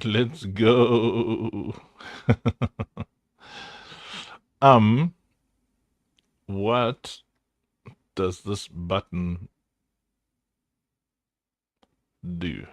Let's go. um, what does this button do?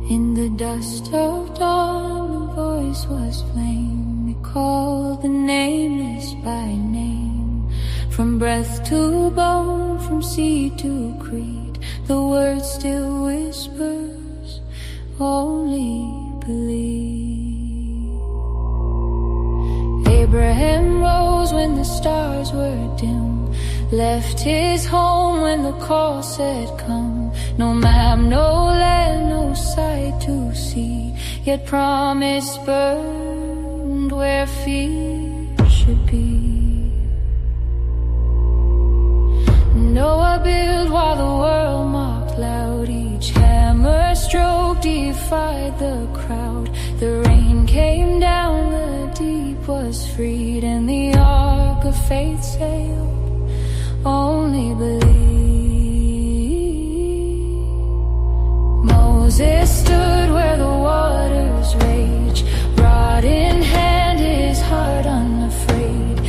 In the dust of dawn, the voice was flame. It called the nameless by name. From breath to bone, from seed to creed, the word still whispers, only believe. Abraham rose when the stars were dim, left his home when the call said come. No map, no land, no sight to see, yet promise burned where fear should be. Noah built while the world mocked loud. Each hammer stroke defied the crowd. The rain came down, the deep was freed, and the ark of faith sailed, only believe. Moses stood where the waters rage, rod in hand, his heart unafraid.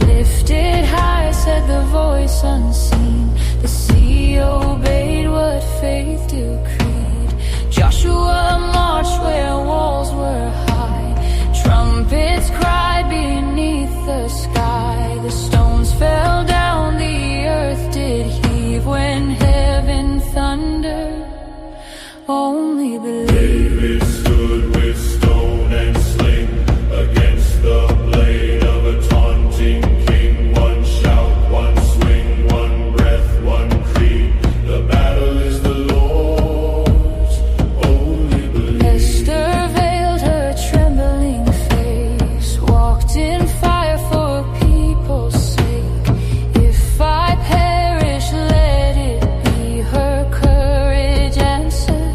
Lifted high, said the voice unseen. The sea obeyed what faith decreed. Joshua marched where walls were high. Trumpets cried beneath the sky. The stones fell down, the earth did heave when heaven thundered. Only believe. David stood with stone and sling against the blade of a taunting king. One shout, one swing, one breath, one creed. The battle is the Lord's. Only believe. Esther veiled her trembling face, walked in fire for people's sake. If I perish, let it be her courage answered.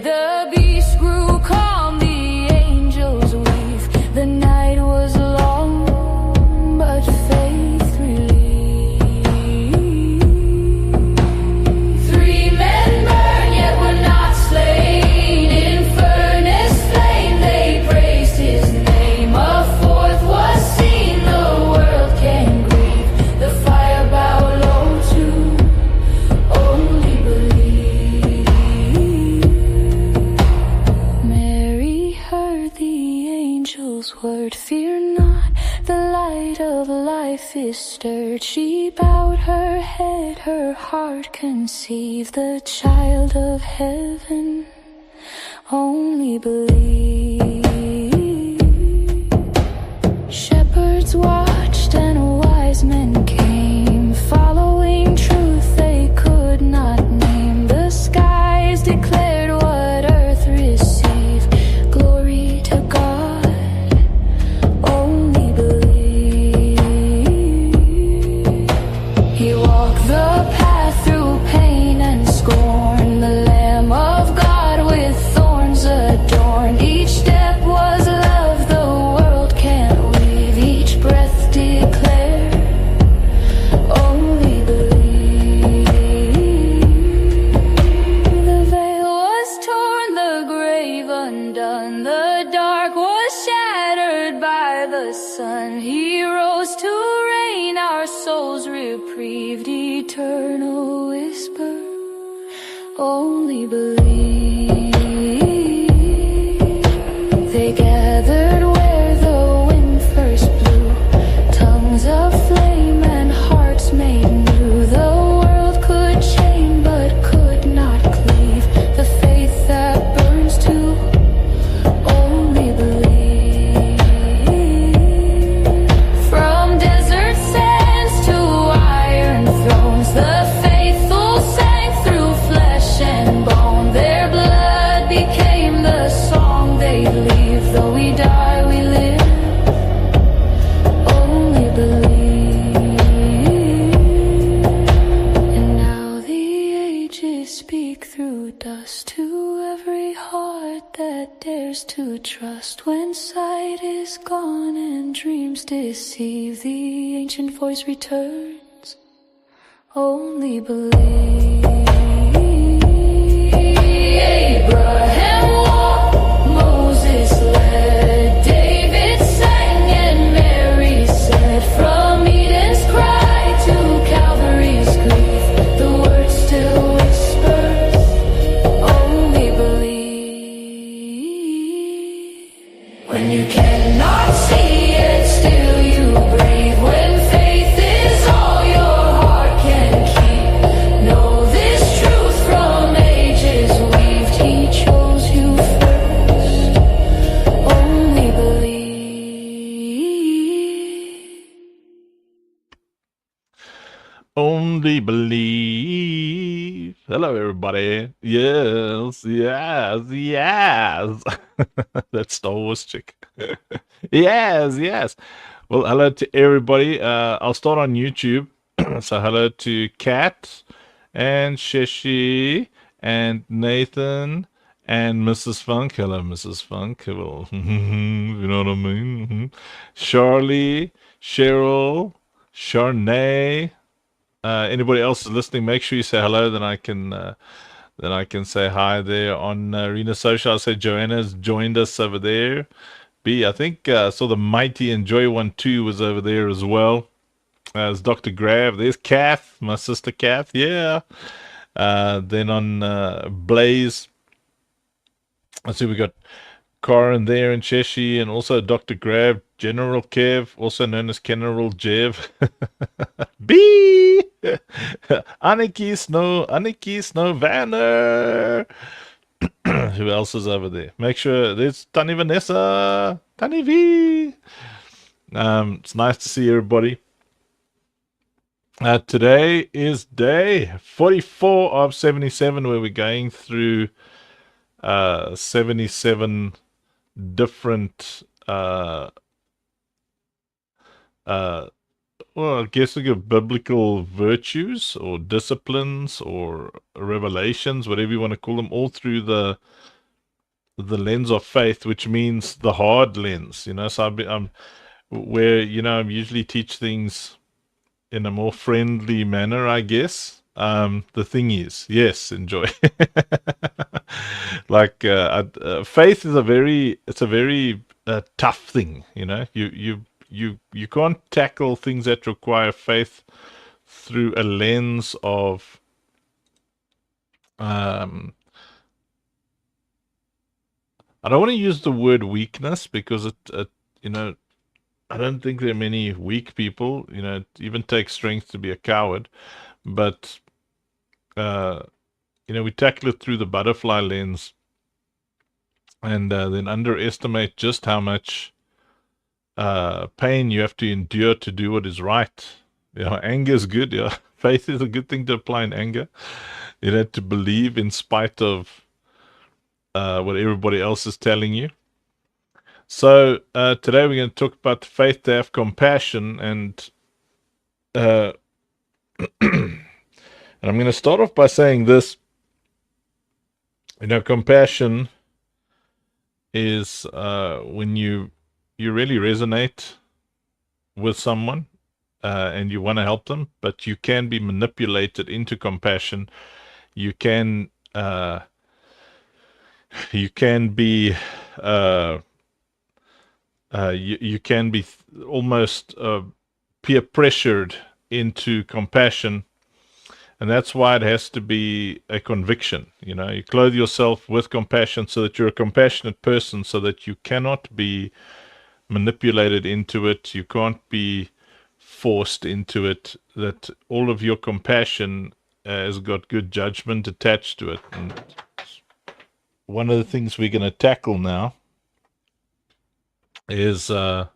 The beast grew calm, the angels weave. The night was long, but faith relieved. 3 men burned, yet were not slain. In furnace flame they praised his name. A 4th was seen, the world can grieve. The fire bowed low to only believe. Word, fear not, the light of life is stirred. She bowed her head, her heart conceived the child of heaven. Only believe. Shepherds watched and wise men came, following truth they could not name. The skies declared what earth received. Glory to God. Reprieved, eternal whisper, only believe. They gathered where the wind first blew, tongues of flame and hearts made new. The world could chain but could not cleave. The faith that burns to only believe. From desert sands to thrones, the faithful sang through flesh and bone. Their speak through dust to every heart that dares to trust. When sight is gone and dreams deceive, the ancient voice returns. Only believe. Abraham walked, Moses led, David sang, and Mary said, from Eden's cry to Calvary's grief, the word still whispers, only believe. When you cannot see it, still you breathe. When faith is all your heart can keep, know this truth from ages weaved. He chose you first, only believe. Only believe. Hello, everybody. Yes, yes, yes. That Star Wars chick. Yes, yes. Well, hello to everybody. I'll start on YouTube. So, hello to Kat and Sheshi and Nathan and Mrs. Funk. Hello, Mrs. Funk. Well, you know what I mean? Charlie, Cheryl, Charnay. Anybody else listening, make sure you say hello. Then I can say hi there on Arena Social. I'll say Joanna's joined us over there. B, I think saw the Mighty Enjoy 1-2 was over there as well. There's Dr. Grav. There's Kath, my sister Kath. Yeah. Then on Blaze, I see we got Corin there and Cheshi, and also Dr. Grav, General Kev, also known as General Jev. B! Aniki Snow Vanner. Who else is over there? Make sure there's Tani Vanessa, Tani V. It's nice to see everybody. Today is day 44 of 77, where we're going through 77 different well, I guess we give biblical virtues or disciplines or revelations, whatever you want to call them, all through the lens of faith, which means the hard lens, you know. So I'm where, you know, I usually teach things in a more friendly manner, I guess. The thing is, yes, enjoy. Like faith is a very tough thing, you know. You can't tackle things that require faith through a lens of I don't want to use the word weakness, because it you know, I don't think there are many weak people. You know, it even takes strength to be a coward. But you know, we tackle it through the butterfly lens, and then underestimate just how much pain you have to endure to do what is right. You know, anger is good. Yeah, faith is a good thing to apply in anger. You know, to believe in spite of what everybody else is telling you. So today we're going to talk about the faith to have compassion, and and I'm going to start off by saying this. You know, compassion is when you really resonate with someone and you want to help them, but you can be manipulated into compassion. You can be you can be almost peer pressured into compassion, and that's why it has to be a conviction. You know, you clothe yourself with compassion so that you're a compassionate person, so that you cannot be manipulated into it. You can't be forced into it. That all of your compassion has got good judgment attached to it. And one of the things we're going to tackle now is how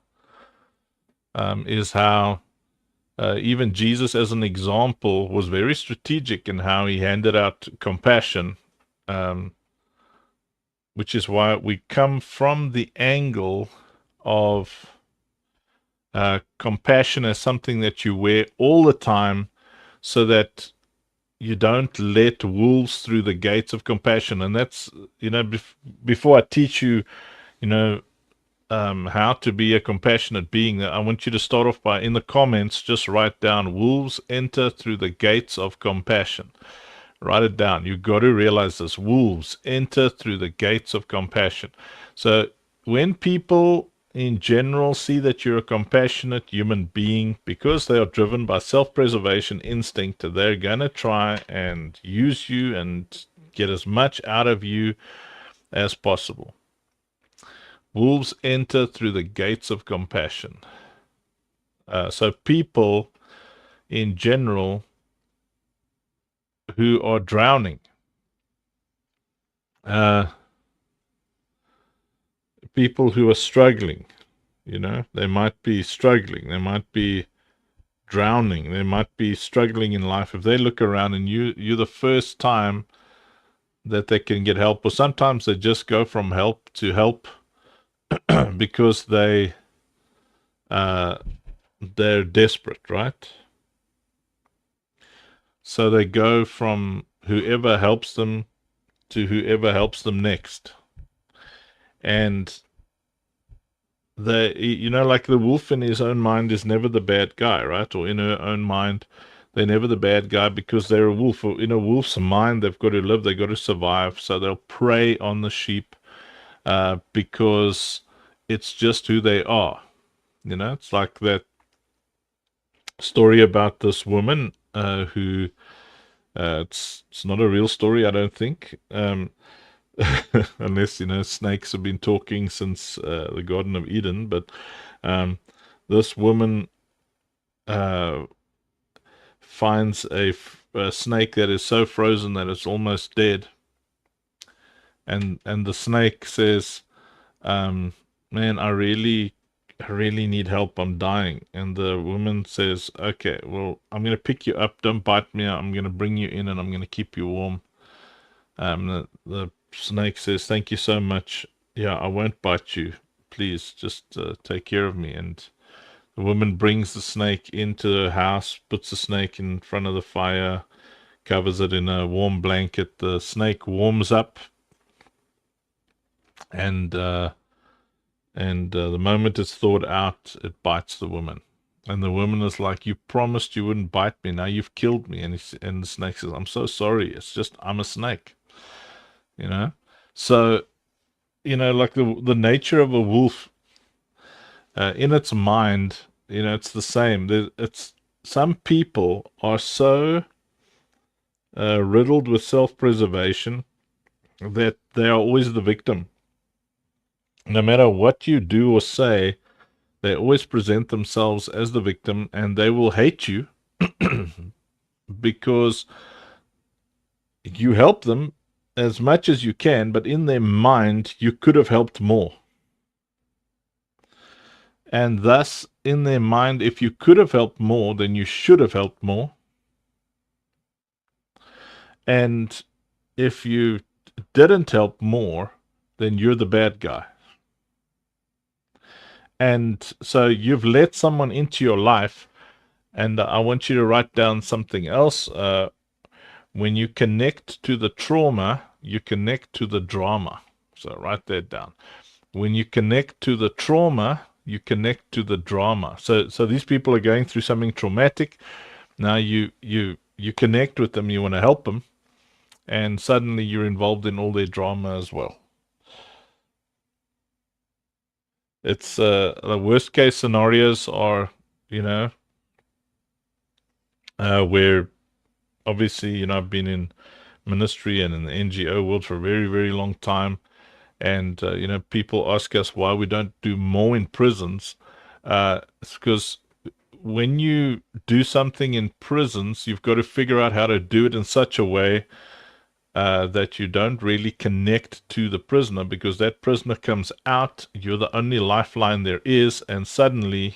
even Jesus, as an example, was very strategic in how he handed out compassion, which is why we come from the angle of compassion as something that you wear all the time, so that you don't let wolves through the gates of compassion. And that's, before I teach you, you know, how to be a compassionate being, I want you to start off by, in the comments, just write down, wolves enter through the gates of compassion. Write it down. You got to realize this. Wolves enter through the gates of compassion. So when people in general see that you're a compassionate human being, because they are driven by self-preservation instinct, they're going to try and use you and get as much out of you as possible. Wolves enter through the gates of compassion. So people in general who are drowning, people who are struggling, they might be struggling, they might be drowning, they might be struggling in life. If they look around and you're the first time that they can get help, or sometimes they just go from help to help because they're desperate, right? So they go from whoever helps them to whoever helps them next. And like the wolf in his own mind is never the bad guy, right? Or in her own mind, they're never the bad guy because they're a wolf. Or in a wolf's mind, they've got to live, they've got to survive. So they'll prey on the sheep because it's just who they are. It's like that story about this woman who it's not a real story, I don't think, unless snakes have been talking since the Garden of Eden. But this woman finds a snake that is so frozen that it's almost dead, and the snake says, man, I really need help, I'm dying. And the woman says, okay, well, I'm going to pick you up, don't bite me, I'm going to bring you in and I'm going to keep you warm. The snake says, thank you so much, yeah, I won't bite you, please just take care of me. And the woman brings the snake into her house, puts the snake in front of the fire, covers it in a warm blanket. The snake warms up, and the moment it's thawed out, it bites the woman. And the woman is like, you promised you wouldn't bite me, now you've killed me. And the snake says, I'm so sorry, it's just I'm a snake. So like the nature of a wolf, in its mind, it's the same. Some people are so riddled with self-preservation that they are always the victim. No matter what you do or say, they always present themselves as the victim, and they will hate you because you help them as much as you can, but in their mind, you could have helped more. And thus, in their mind, if you could have helped more, then you should have helped more. And if you didn't help more, then you're the bad guy. And so you've let someone into your life, and I want you to write down something else. When you connect to the trauma, you connect to the drama. So write that down. When you connect to the trauma, you connect to the drama. So these people are going through something traumatic. Now you connect with them, you want to help them, and suddenly you're involved in all their drama as well. It's the worst case scenarios are, where obviously, I've been in ministry and in the NGO world for a very, very long time. And, people ask us why we don't do more in prisons. It's because when you do something in prisons, you've got to figure out how to do it in such a way that you don't really connect to the prisoner, because that prisoner comes out, you're the only lifeline there is, and suddenly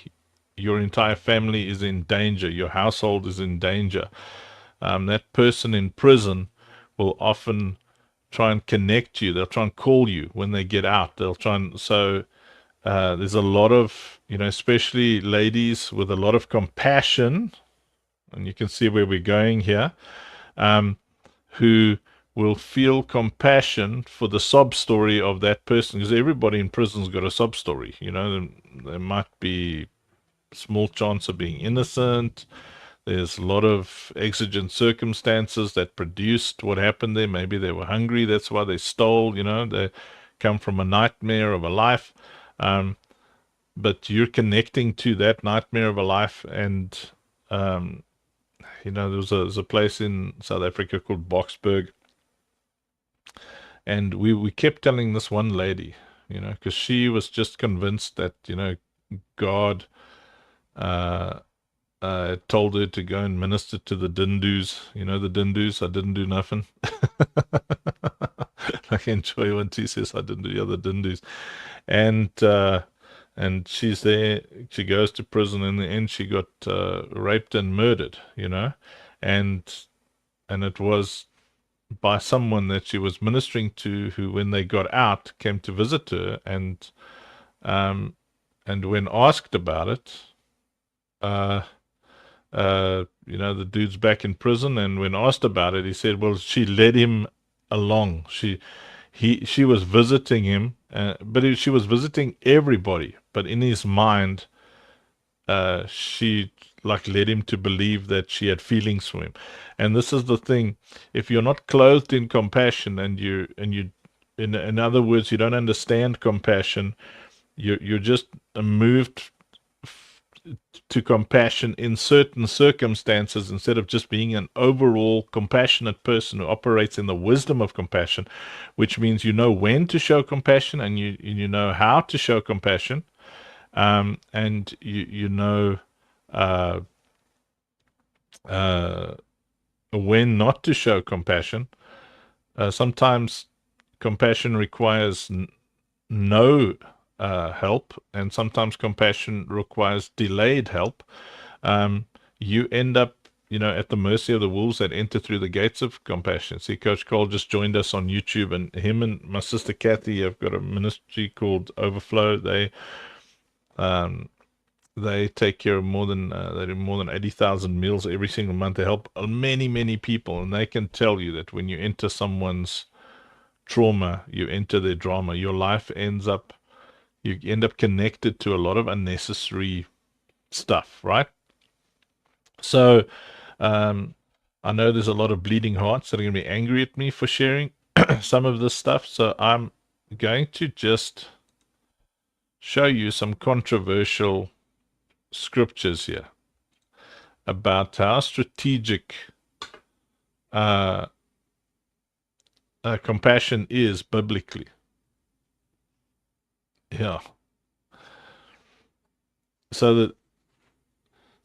your entire family is in danger, your household is in danger. That person in prison will often try and connect you, they'll try and call you when they get out, they'll try and, there's a lot of, especially ladies with a lot of compassion, and you can see where we're going here. who will feel compassion for the sob story of that person, because everybody in prison's got a sob story. You know, there might be small chance of being innocent. There's a lot of exigent circumstances that produced what happened there. Maybe they were hungry, that's why they stole. You know, they come from a nightmare of a life. But you're connecting to that nightmare of a life. And you know, there's a place in South Africa called Boksburg, and we kept telling this one lady, you know, because she was just convinced that, you know, God told her to go and minister to the Dindus. You know, the Dindus. I didn't do nothing. I enjoy when she says I didn't do the other Dindus. And she's there. She goes to prison. In the end, she got raped and murdered, you know, and it was by someone that she was ministering to, who, when they got out, came to visit her, and when asked about it, you know, the dude's back in prison, and when asked about it, he said, well, she led him along. She was visiting him, but she was visiting everybody, but in his mind, she like led him to believe that she had feelings for him. And this is the thing: if you're not clothed in compassion, and you in other words, you don't understand compassion, you're just moved to compassion in certain circumstances, instead of just being an overall compassionate person who operates in the wisdom of compassion, which means you know when to show compassion, and you know how to show compassion, and you know when not to show compassion. Sometimes compassion requires no help, and sometimes compassion requires delayed help. You end up, you know, at the mercy of the wolves that enter through the gates of compassion. See, Coach Cole just joined us on YouTube, and him and my sister Kathy have got a ministry called Overflow. They take care of more than they do more than 80,000 meals every single month. They help many people, and they can tell you that when you enter someone's trauma, you enter their drama. Your life ends up, you end up connected to a lot of unnecessary stuff, right? So I know there's a lot of bleeding hearts that are going to be angry at me for sharing some of this stuff. So I'm going to just show you some controversial scriptures here about how strategic compassion is biblically. Yeah. So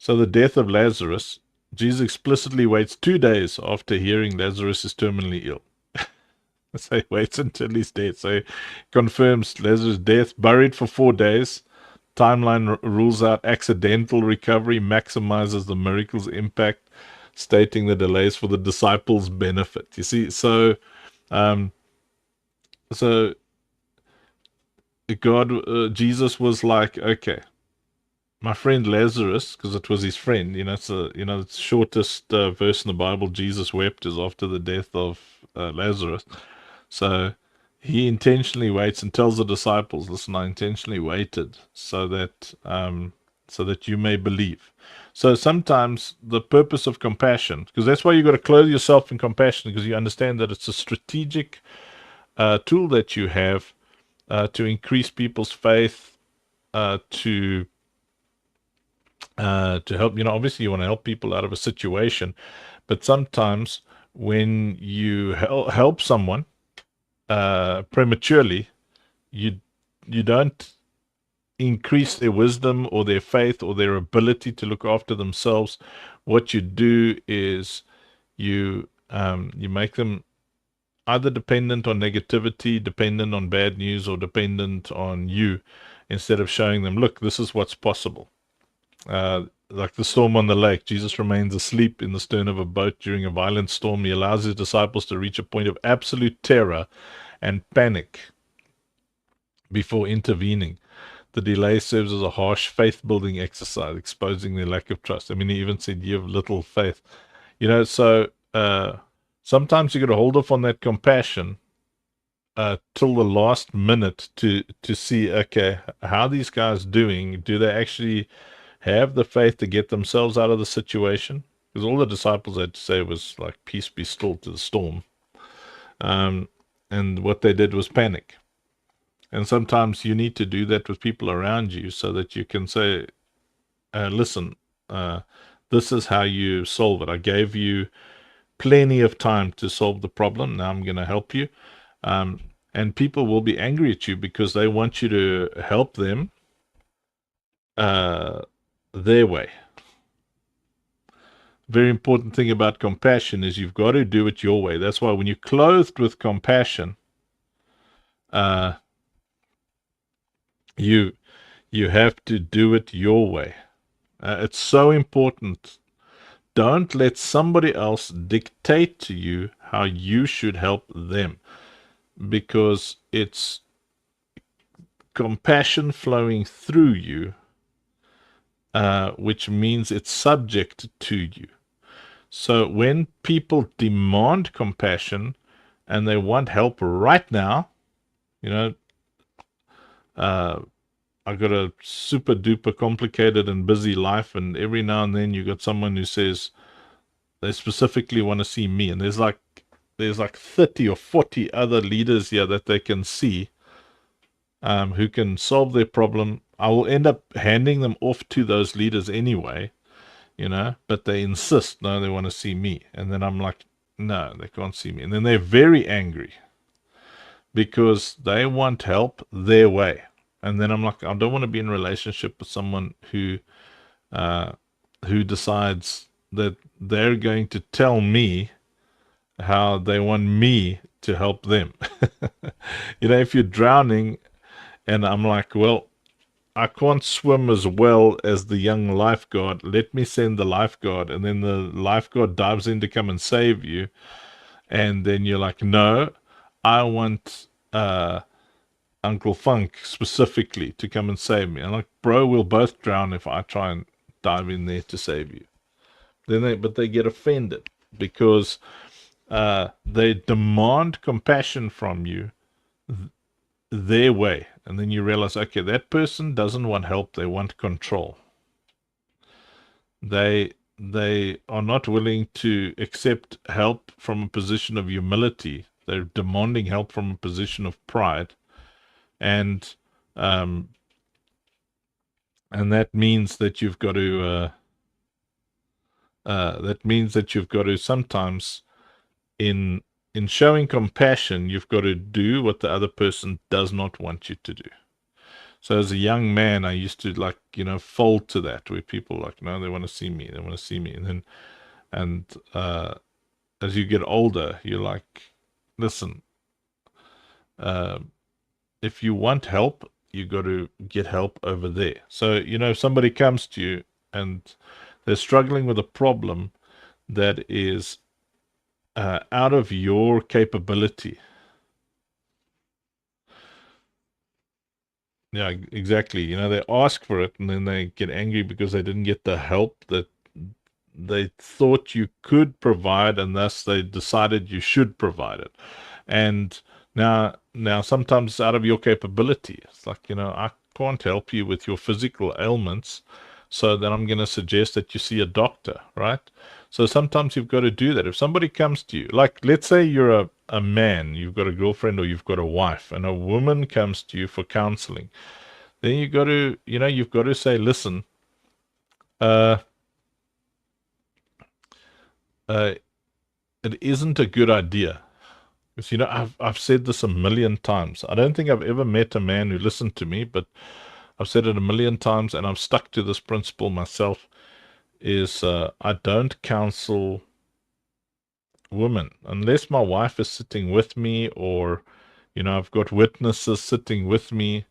the death of Lazarus, Jesus explicitly waits 2 days after hearing Lazarus is terminally ill. So he waits until he's dead. So he confirms Lazarus' death, buried for 4 days. Timeline rules out accidental recovery, maximizes the miracle's impact, stating the delays for the disciples' benefit. You see, so Jesus was like, okay, my friend Lazarus, because it was his friend, you know, it's the shortest verse in the Bible. Jesus wept is after the death of Lazarus. So he intentionally waits and tells the disciples, listen, I intentionally waited so that you may believe. So sometimes the purpose of compassion, because that's why you got to clothe yourself in compassion, because you understand that it's a strategic tool that you have to increase people's faith, to help, you know, obviously you want to help people out of a situation, but sometimes when you help someone prematurely, you don't increase their wisdom or their faith or their ability to look after themselves. What you do is you make them either dependent on negativity, dependent on bad news, or dependent on you, instead of showing them, look, this is what's possible. Like the storm on the lake, Jesus remains asleep in the stern of a boat during a violent storm. He allows his disciples to reach a point of absolute terror and panic before intervening. The delay serves as a harsh faith-building exercise, exposing their lack of trust. I mean, he even said, you have little faith. You know, so sometimes you got to hold off on that compassion till the last minute to see, okay, how these guys doing? Do they actually have the faith to get themselves out of the situation? Because all the disciples had to say was like, peace be still to the storm. And what they did was panic. And sometimes you need to do that with people around you so that you can say, listen, this is how you solve it. I gave you plenty of time to solve the problem. Now I'm going to help you. And people will be angry at you because they want you to help them their way. Very important thing about compassion is you've got to do it your way. That's why when you're clothed with compassion, you have to do it your way. It's so important. Don't let somebody else dictate to you how you should help them, because it's compassion flowing through you, which means it's subject to you. So when people demand compassion and they want help right now, I've got a super duper complicated and busy life, and every now and then you got someone who says they specifically want to see me, and there's like 30 or 40 other leaders here that they can see who can solve their problem. I will end up handing them off to those leaders anyway, but they insist, no, they want to see me. And then I'm like, no, they can't see me. And then they're very angry because they want help their way. And then I'm like, I don't want to be in a relationship with someone who decides that they're going to tell me how they want me to help them. If you're drowning and I'm like, well, I can't swim as well as the young lifeguard, let me send the lifeguard, and then the lifeguard dives in to come and save you, and then you're like, no, I want Uncle Funk specifically to come and save me. I'm like, bro, we'll both drown if I try and dive in there to save you. But they get offended because they demand compassion from you their way. And then you realize, okay, that person doesn't want help, they want control. They are not willing to accept help from a position of humility. They're demanding help from a position of pride. And that means that you've got to sometimes in showing compassion, you've got to do what the other person does not want you to do. So as a young man, I used to fold to that, where people no, they want to see me, and as you get older, you're like, listen, if you want help, you got to get help over there. So if somebody comes to you and they're struggling with a problem that is out of your capability. Yeah, exactly. They ask for it and then they get angry because they didn't get the help that they thought you could provide, and thus they decided you should provide it. And now sometimes it's out of your capability. It's like, I can't help you with your physical ailments, so then I'm going to suggest that you see a doctor, right? So sometimes you've got to do that. If somebody comes to you, like let's say you're a man, you've got a girlfriend or you've got a wife, and a woman comes to you for counseling, then you've got to say, listen, it isn't a good idea. Because, I've said this a million times. I don't think I've ever met a man who listened to me, but I've said it a million times, and I've stuck to this principle myself, is I don't counsel women unless my wife is sitting with me, or I've got witnesses sitting with me.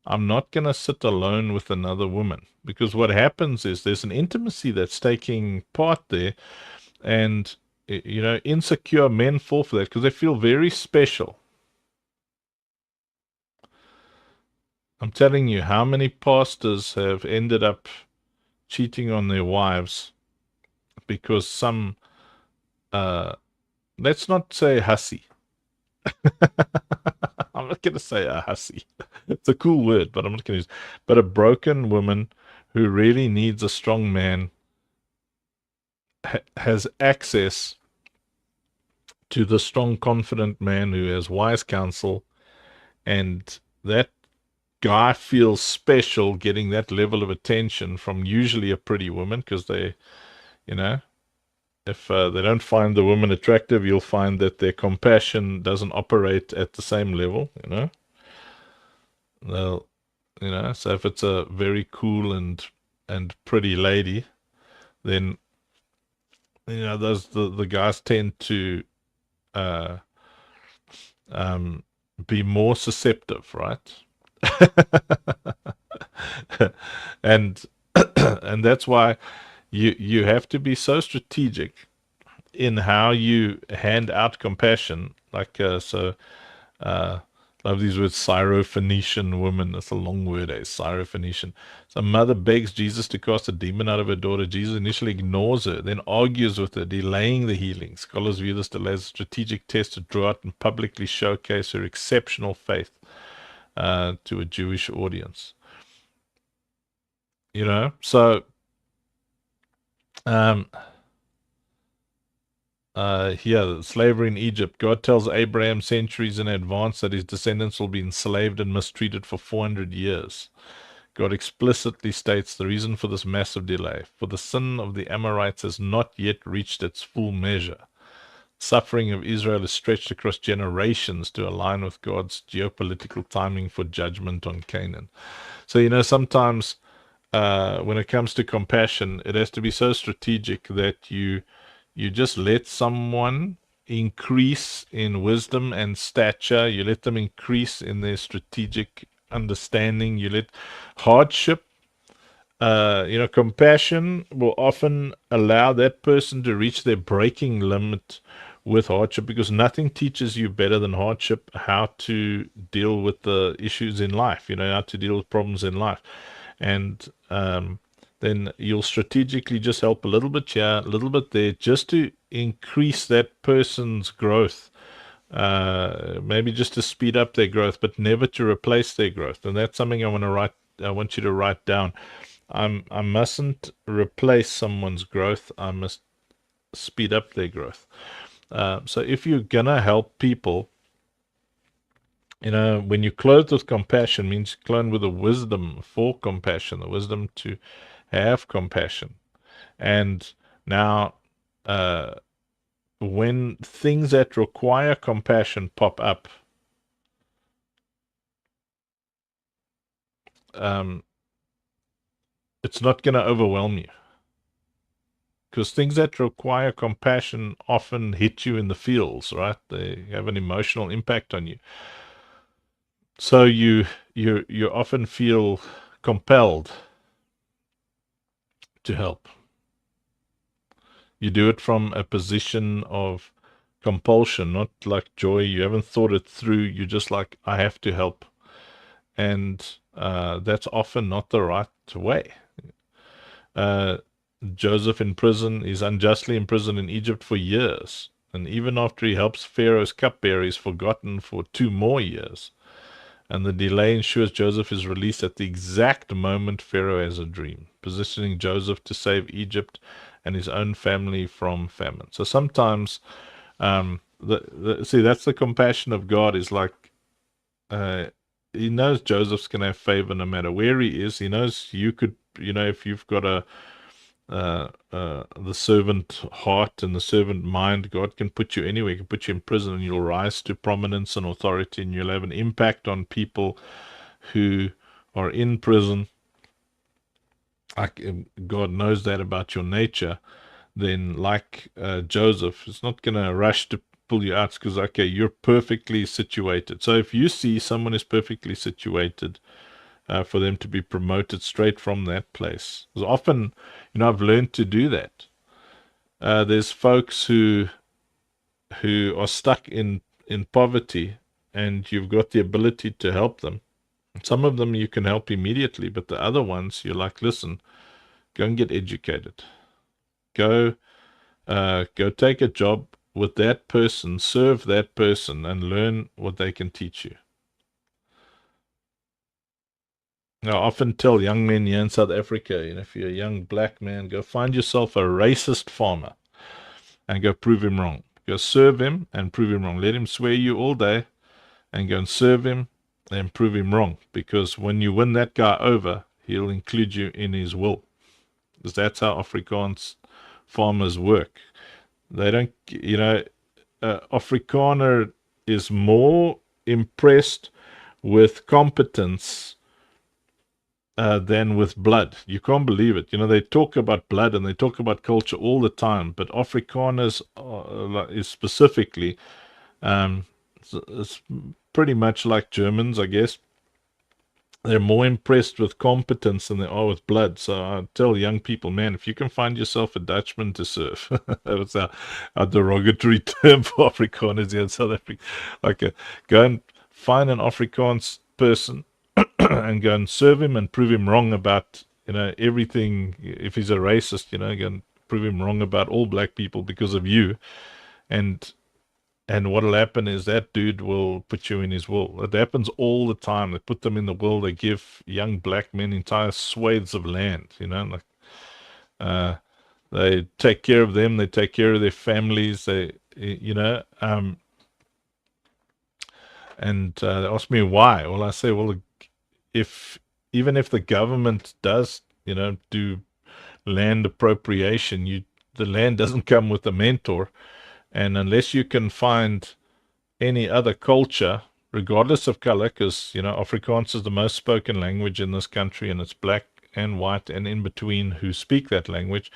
I'm not going to sit alone with another woman, because what happens is there's an intimacy that's taking part there, and insecure men fall for that because they feel very special. I'm telling you, how many pastors have ended up cheating on their wives because some let's not say hussy. I'm not going to say a hussy. It's a cool word, but I'm not going to use. But a broken woman who really needs a strong man has access to the strong, confident man who has wise counsel, and that guy feels special getting that level of attention from usually a pretty woman, because they, you know, if they don't find the woman attractive, you'll find that their compassion doesn't operate at the same level, you know. They'll, you know, so if it's a very cool and pretty lady, then, you know, those the guys tend to be more susceptible, right? And and that's why you have to be so strategic in how you hand out compassion. Like love these words, Syrophoenician woman. That's a long word, Syrophoenician. So mother begs Jesus to cast a demon out of her daughter. Jesus initially ignores her, then argues with her, delaying the healing. Scholars view this delay as a strategic test to draw out and publicly showcase her exceptional faith to a Jewish audience. You know, so here, slavery in Egypt. God tells Abraham centuries in advance that his descendants will be enslaved and mistreated for 400 years. God explicitly states the reason for this massive delay. For the sin of the Amorites has not yet reached its full measure. Suffering of Israel is stretched across generations to align with God's geopolitical timing for judgment on Canaan. So, you know, sometimes when it comes to compassion, it has to be so strategic that you just let someone increase in wisdom and stature. You let them increase in their strategic understanding. You let hardship, you know, compassion will often allow that person to reach their breaking limit with hardship, because nothing teaches you better than hardship how to deal with the issues in life, you know, how to deal with problems in life. And then you'll strategically just help a little bit here, a little bit there, just to increase that person's growth. Maybe just to speed up their growth, but never to replace their growth. And that's something I want you to write down. I mustn't replace someone's growth. I must speed up their growth. So if you're gonna help people, you know, when you're clothed with compassion, means you're clothed with the wisdom for compassion, the wisdom to have compassion. And now, when things that require compassion pop up, it's not going to overwhelm you, because things that require compassion often hit you in the feels, right? They have an emotional impact on you. So you often feel compelled to help. You do it from a position of compulsion, not like joy. You haven't thought it through. You're just like, I have to help. And that's often not the right way. Joseph in prison is unjustly imprisoned in Egypt for years. And even after he helps Pharaoh's cupbearer, he's forgotten for 2 more years. And the delay ensures Joseph is released at the exact moment Pharaoh has a dream, positioning Joseph to save Egypt and his own family from famine. So sometimes, see, that's the compassion of God, is like, he knows Joseph's going to have favor no matter where he is. He knows you could, you know, if you've got the servant heart and the servant mind, God can put you anywhere. He can put you in prison and you'll rise to prominence and authority, and you'll have an impact on people who are in prison. God knows that about your nature. Then, like Joseph, it's not going to rush to pull you out, because, okay, you're perfectly situated. So if you see someone is perfectly situated, for them to be promoted straight from that place. Because often, you know, I've learned to do that. There's folks who are stuck in poverty, and you've got the ability to help them. Some of them you can help immediately, but the other ones, you're like, listen, go and get educated. Go Go take a job with that person, serve that person, and learn what they can teach you. I often tell young men here in South Africa, if you're a young black man, go find yourself a racist farmer and go prove him wrong. Go serve him and prove him wrong. Let him swear you all day and go and serve him and prove him wrong. Because when you win that guy over, he'll include you in his will. Because that's how Afrikaans farmers work. They don't, Afrikaner is more impressed with competence than with blood. You can't believe it. They talk about blood and they talk about culture all the time, but Afrikaners is specifically, it's pretty much like Germans, I guess. They're more impressed with competence than they are with blood. So I tell young people, man, if you can find yourself a Dutchman to serve, that's our derogatory term for Afrikaners here in South Africa. Go and find an Afrikaans person and go and serve him and prove him wrong about, everything. If he's a racist, go and prove him wrong about all black people because of you. And what'll happen is that dude will put you in his will. It happens all the time. They put them in the will. They give young black men entire swathes of land, they take care of them. They take care of their families. They ask me why. Well, I say, even if the government does, do land appropriation, the land doesn't come with a mentor. And unless you can find any other culture, regardless of color, because, Afrikaans is the most spoken language in this country, and it's black and white and in between who speak that language.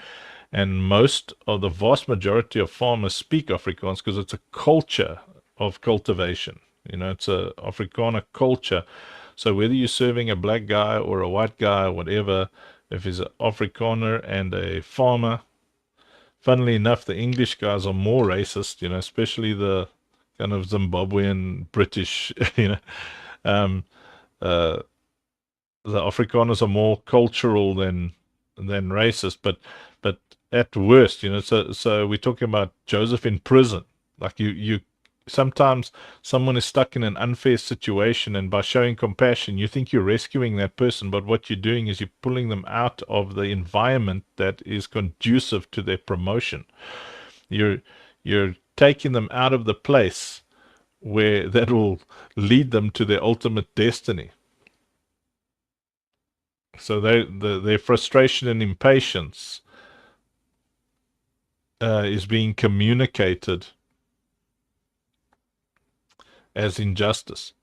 And most of the vast majority of farmers speak Afrikaans because it's a culture of cultivation. It's a Afrikaner culture. So whether you're serving a black guy or a white guy or whatever, if he's an Afrikaner and a farmer, funnily enough, the English guys are more racist, especially the kind of Zimbabwean British, the Afrikaners are more cultural than racist, but at worst, so we're talking about Joseph in prison. Like you sometimes someone is stuck in an unfair situation, and by showing compassion, you think you're rescuing that person, but what you're doing is you're pulling them out of the environment that is conducive to their promotion. You're taking them out of the place where that will lead them to their ultimate destiny. So their frustration and impatience is being communicated as injustice.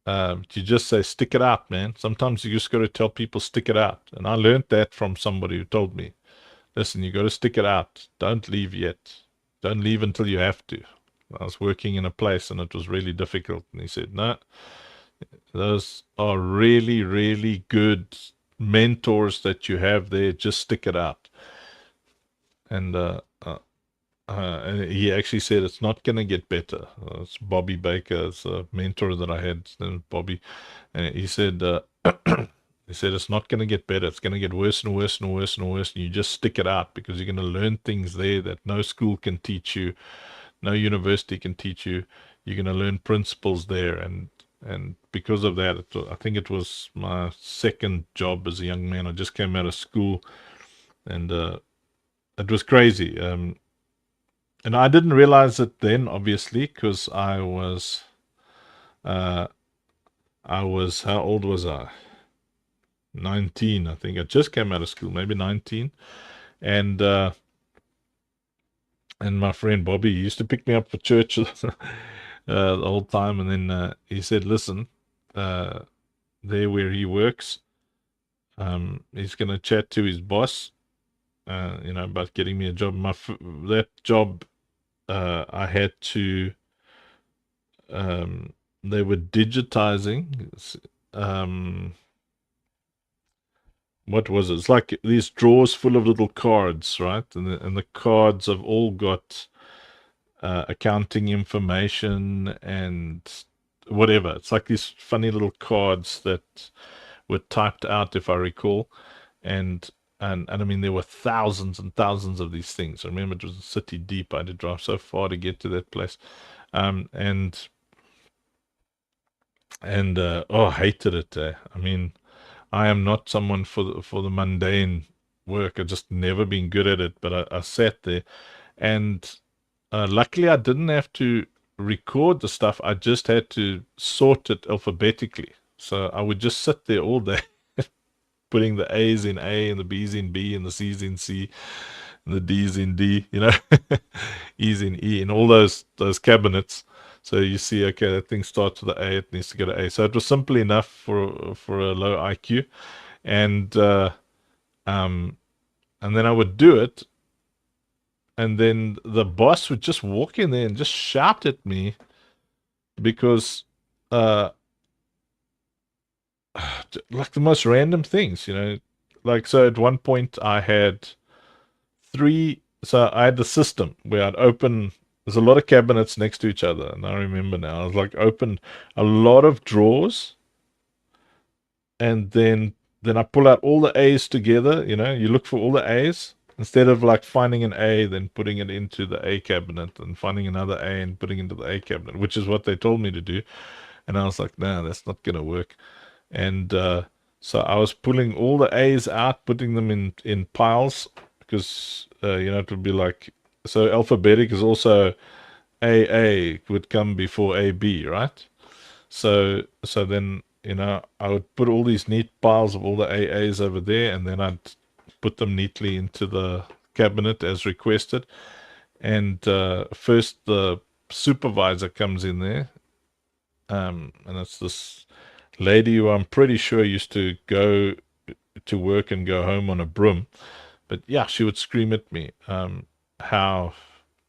You just say, stick it out, man. Sometimes you just got to tell people, stick it out. And I learned that from somebody who told me, listen, you got to stick it out. Don't leave yet. Don't leave until you have to. I was working in a place and it was really difficult. And he said, no, those are really, really good mentors that you have there. Just stick it out. And he actually said it's not going to get better. It's Bobby Baker, it's a mentor that I had, Bobby. And he said, it's not going to get better. It's going to get worse and worse and worse and worse. And you just stick it out because you're going to learn things there that no school can teach you, no university can teach you. You're going to learn principles there. And because of that, I think it was my second job as a young man. I just came out of school, and it was crazy. And I didn't realize it then, obviously, because I was, how old was I? 19, I think. I just came out of school, maybe 19. And my friend Bobby used to pick me up for church the whole time. And then he said, listen, there where he works, he's going to chat to his boss, about getting me a job. That job, I had to, they were digitizing, what was it? It's like these drawers full of little cards, right? And the cards have all got accounting information and whatever. It's like these funny little cards that were typed out, if I recall. And and I mean, there were thousands and thousands of these things. I remember it was a city deep. I had to drive so far to get to that place. And oh, I hated it. I mean, I am not someone for the mundane work. I've just never been good at it. But I sat there, and luckily I didn't have to record the stuff. I just had to sort it alphabetically. So I would just sit there all day, putting the A's in A and the B's in B and the C's in C and the D's in D, you know, E's in E, and all those cabinets. So you see, okay, that thing starts with the A, it needs to get an A. So it was simple enough for a low IQ, and then I would do it, and then the boss would just walk in there and just shout at me because like the most random things, you know. Like, so at one point I had so I had the system where I'd open, there's a lot of cabinets next to each other, and I remember now, I was like, opened a lot of drawers, and then I pull out all the A's together, you know, you look for all the A's, instead of like finding an A, then putting it into the A cabinet, and finding another A and putting it into the A cabinet, which is what they told me to do. And I was like, no, that's not going to work. And so I was pulling all the A's out, putting them in piles, because, you know, it would be like, so alphabetic is also AA would come before AB, right? So then, you know, I would put all these neat piles of all the AAs over there, and then I'd put them neatly into the cabinet as requested. And first the supervisor comes in there, and it's this lady who I'm pretty sure used to go to work and go home on a broom. But yeah, she would scream at me how,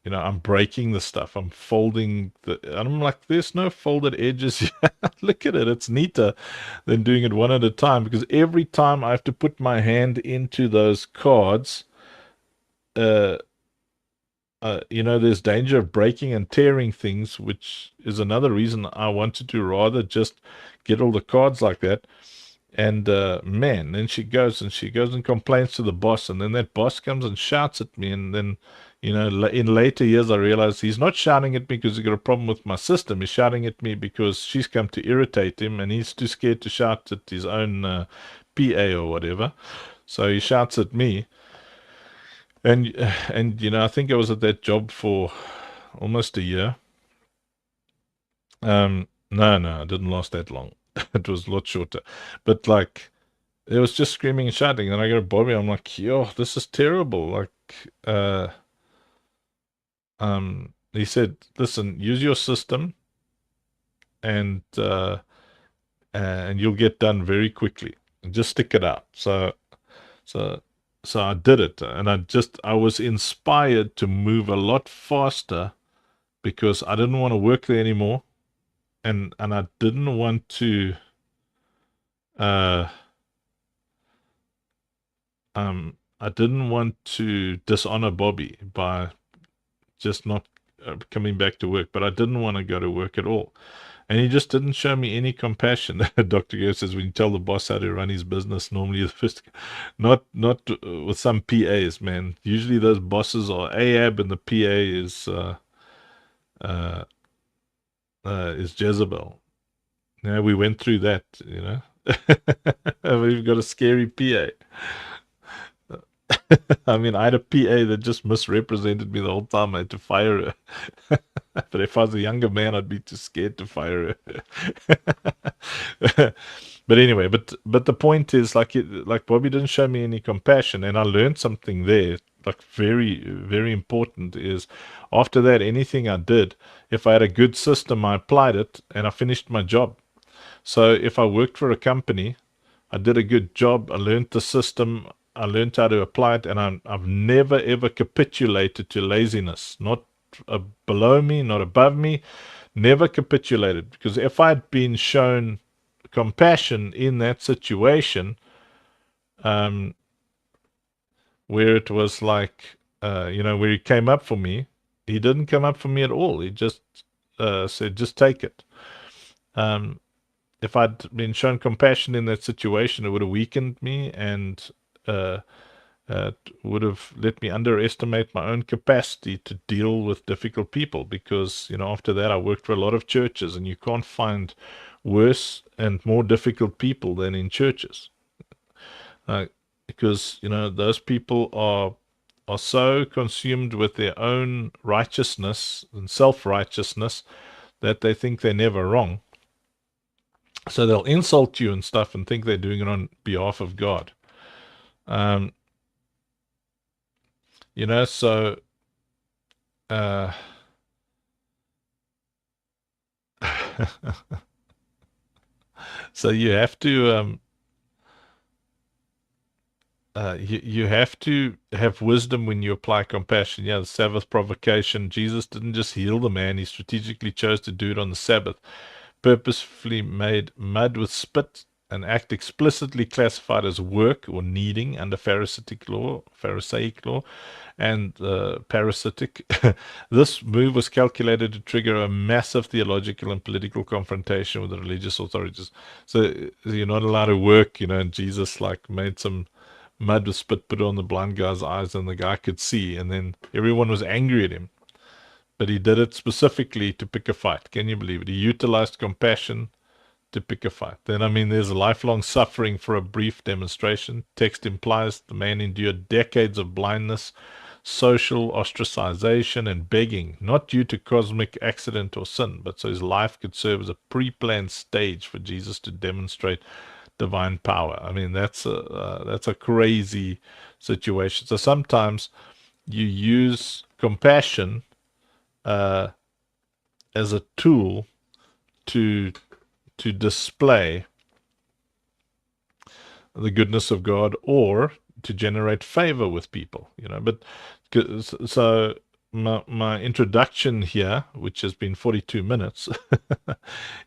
you know, I'm breaking the stuff, I'm folding and I'm like, there's no folded edges. Look at it, it's neater than doing it one at a time, because every time I have to put my hand into those cards, you know, there's danger of breaking and tearing things, which is another reason I wanted to rather just get all the cards like that. And man, then she goes and complains to the boss, and then that boss comes and shouts at me. And then, you know, in later years I realized he's not shouting at me because he's got a problem with my system. He's shouting at me because she's come to irritate him, and he's too scared to shout at his own PA or whatever. So he shouts at me. And you know, I think I was at that job for almost a year. No, I didn't last that long. It was a lot shorter. But like, it was just screaming and shouting. And I go to Bobby, I'm like, yo, this is terrible. Like, he said, listen, use your system, and you'll get done very quickly. And just stick it out. So I did it, and I was inspired to move a lot faster, because I didn't want to work there anymore, and I didn't want to I didn't want to dishonor Bobby by just not coming back to work, but I didn't want to go to work at all. And he just didn't show me any compassion. Dr. Geo says, when you tell the boss how to run his business, normally the first, not with some PAs, man. Usually those bosses are Ahab, and the PA is Jezebel. Now we went through that, you know. We've got a scary PA. I mean, I had a PA that just misrepresented me the whole time. I had to fire her. But if I was a younger man, I'd be too scared to fire her. But anyway, but the point is, like Bobby didn't show me any compassion, and I learned something there, like very, very important, is after that, anything I did, if I had a good system, I applied it, and I finished my job. So if I worked for a company, I did a good job, I learned the system, I learned how to apply it, and I've never ever capitulated to laziness. Not below me, not above me, never capitulated. Because if I'd been shown compassion in that situation, where it was like, you know, where he came up for me, he didn't come up for me at all. He just said, just take it. If I'd been shown compassion in that situation, it would have weakened me, and would have let me underestimate my own capacity to deal with difficult people, because after that I worked for a lot of churches, and you can't find worse and more difficult people than in churches, because those people are so consumed with their own righteousness and self-righteousness that they think they're never wrong. So they'll insult you and stuff and think they're doing it on behalf of God. So so you have to you have to have wisdom when you apply compassion. Yeah, the Sabbath provocation. Jesus didn't just heal the man, he strategically chose to do it on the Sabbath. Purposefully made mud with spit, an act explicitly classified as work or needing under Pharisaic law, and parasitic. This move was calculated to trigger a massive theological and political confrontation with the religious authorities. So you're not allowed to work, and Jesus made some mud with spit, put on the blind guy's eyes, and the guy could see, and then everyone was angry at him. But he did it specifically to pick a fight. Can you believe it? He utilized compassion to pick a fight. Then, there's a lifelong suffering for a brief demonstration. Text implies the man endured decades of blindness, social ostracization, and begging, not due to cosmic accident or sin, but so his life could serve as a pre-planned stage for Jesus to demonstrate divine power. That's a crazy situation. So sometimes you use compassion as a tool to display the goodness of God, or to generate favor with people, But so my introduction here, which has been 42 minutes,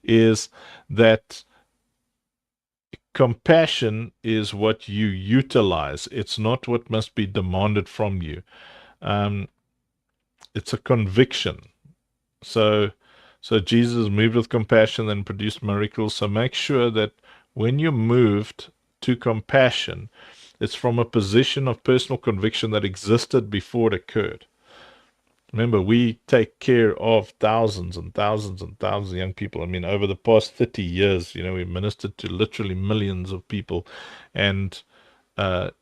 is that compassion is what you utilize. It's not what must be demanded from you. It's a conviction. So Jesus moved with compassion and produced miracles. So make sure that when you're moved to compassion, it's from a position of personal conviction that existed before it occurred. Remember, we take care of thousands and thousands and thousands of young people. Over the past 30 years, we've ministered to literally millions of people. And I've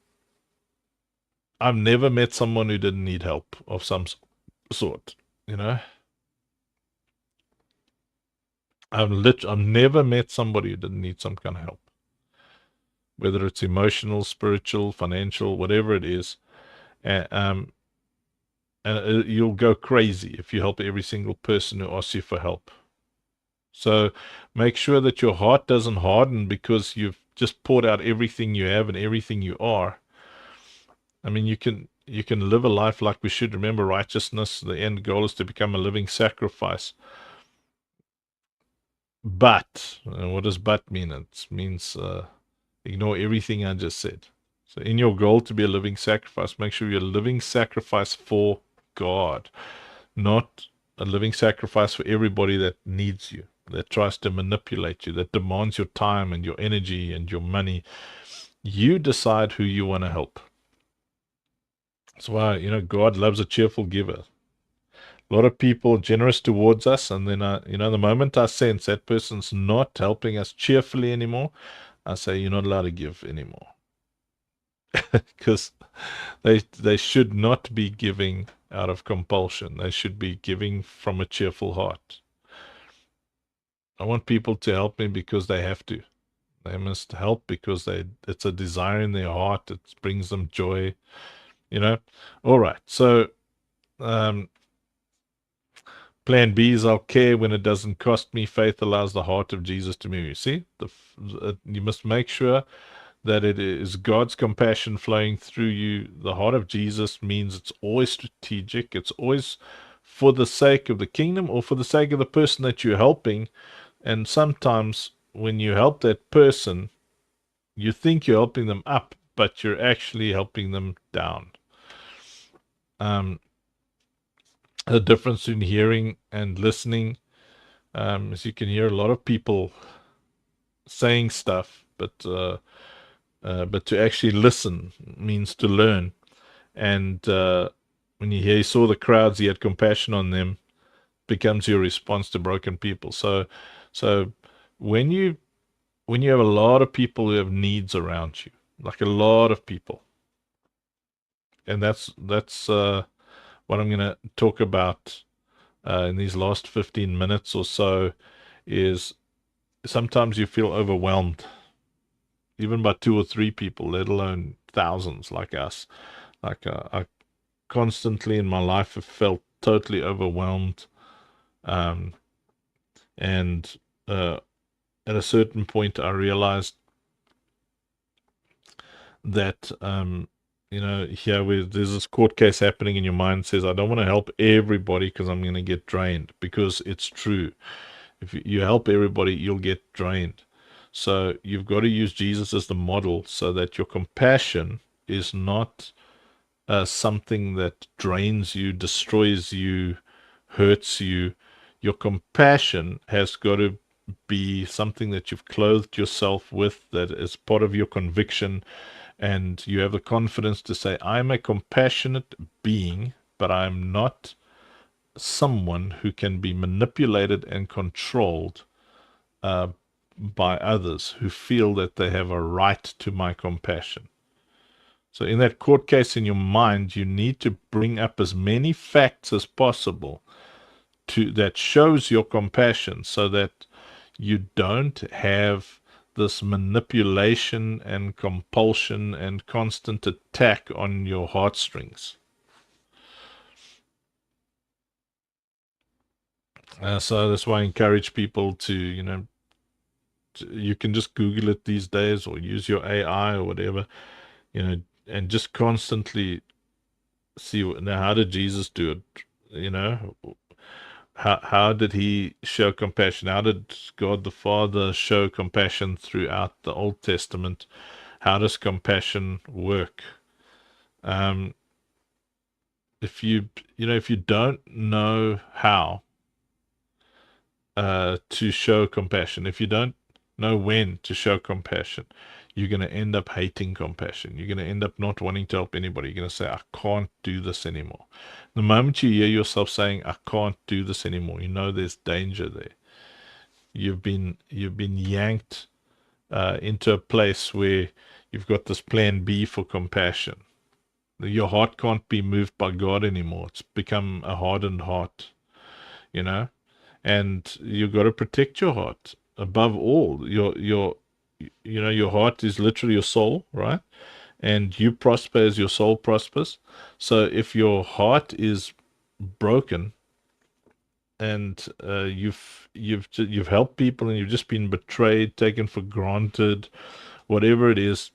never met someone who didn't need help of some sort, I've never met somebody who didn't need some kind of help, whether it's emotional, spiritual, financial, whatever it is. And you'll go crazy if you help every single person who asks you for help. So make sure that your heart doesn't harden because you've just poured out everything you have and everything you are. You can live a life like we should. Remember, righteousness, the end goal is to become a living sacrifice. But, and what does but mean? It means ignore everything I just said. So in your goal to be a living sacrifice, make sure you're a living sacrifice for God, not a living sacrifice for everybody that needs you, that tries to manipulate you, that demands your time and your energy and your money. You decide who you want to help. That's why, God loves a cheerful giver. A lot of people are generous towards us, and then, the moment I sense that person's not helping us cheerfully anymore, I say, you're not allowed to give anymore. Because they should not be giving out of compulsion. They should be giving from a cheerful heart. I want people to help me because they have to. They must help because it's a desire in their heart. It brings them joy. All right. So plan B is I'll care when it doesn't cost me. Faith allows the heart of Jesus to move you. See, you must make sure that it is God's compassion flowing through you. The heart of Jesus means it's always strategic. It's always for the sake of the kingdom or for the sake of the person that you're helping. And sometimes when you help that person, you think you're helping them up, but you're actually helping them down. The difference in hearing and listening is you can hear a lot of people saying stuff, but but to actually listen means to learn. And when he saw the crowds, he had compassion on them. Becomes your response to broken people. So when you have a lot of people who have needs around you, like a lot of people, and that's what I'm going to talk about in these last 15 minutes or so, is sometimes you feel overwhelmed, even by 2 or 3 people, let alone thousands like us. Like I constantly in my life have felt totally overwhelmed. And at a certain point, I realized that, here there's this court case happening, and your mind says, I don't want to help everybody because I'm going to get drained, because it's true. If you help everybody, you'll get drained. So you've got to use Jesus as the model so that your compassion is not something that drains you, destroys you, hurts you. Your compassion has got to be something that you've clothed yourself with, that is part of your conviction, and you have the confidence to say, I'm a compassionate being, but I'm not someone who can be manipulated and controlled by others who feel that they have a right to my compassion. So in that court case in your mind, you need to bring up as many facts as possible that shows your compassion, so that you don't have this manipulation and compulsion and constant attack on your heartstrings. So that's why I encourage people to, you can just Google it these days, or use your AI or whatever, and just constantly see, now, how did Jesus do it? How did he show compassion? How did God the Father show compassion throughout the Old Testament? How does compassion work? If you don't know how to show compassion, if you don't know when to show compassion, you're going to end up hating compassion. You're going to end up not wanting to help anybody. You're going to say, I can't do this anymore. The moment you hear yourself saying, I can't do this anymore, you know there's danger there. You've been yanked into a place where you've got this plan B for compassion. Your heart can't be moved by God anymore. It's become a hardened heart, and you've got to protect your heart above all. Your heart is literally your soul, right? And you prosper as your soul prospers. So if your heart is broken, and you've helped people, and you've just been betrayed, taken for granted, whatever it is,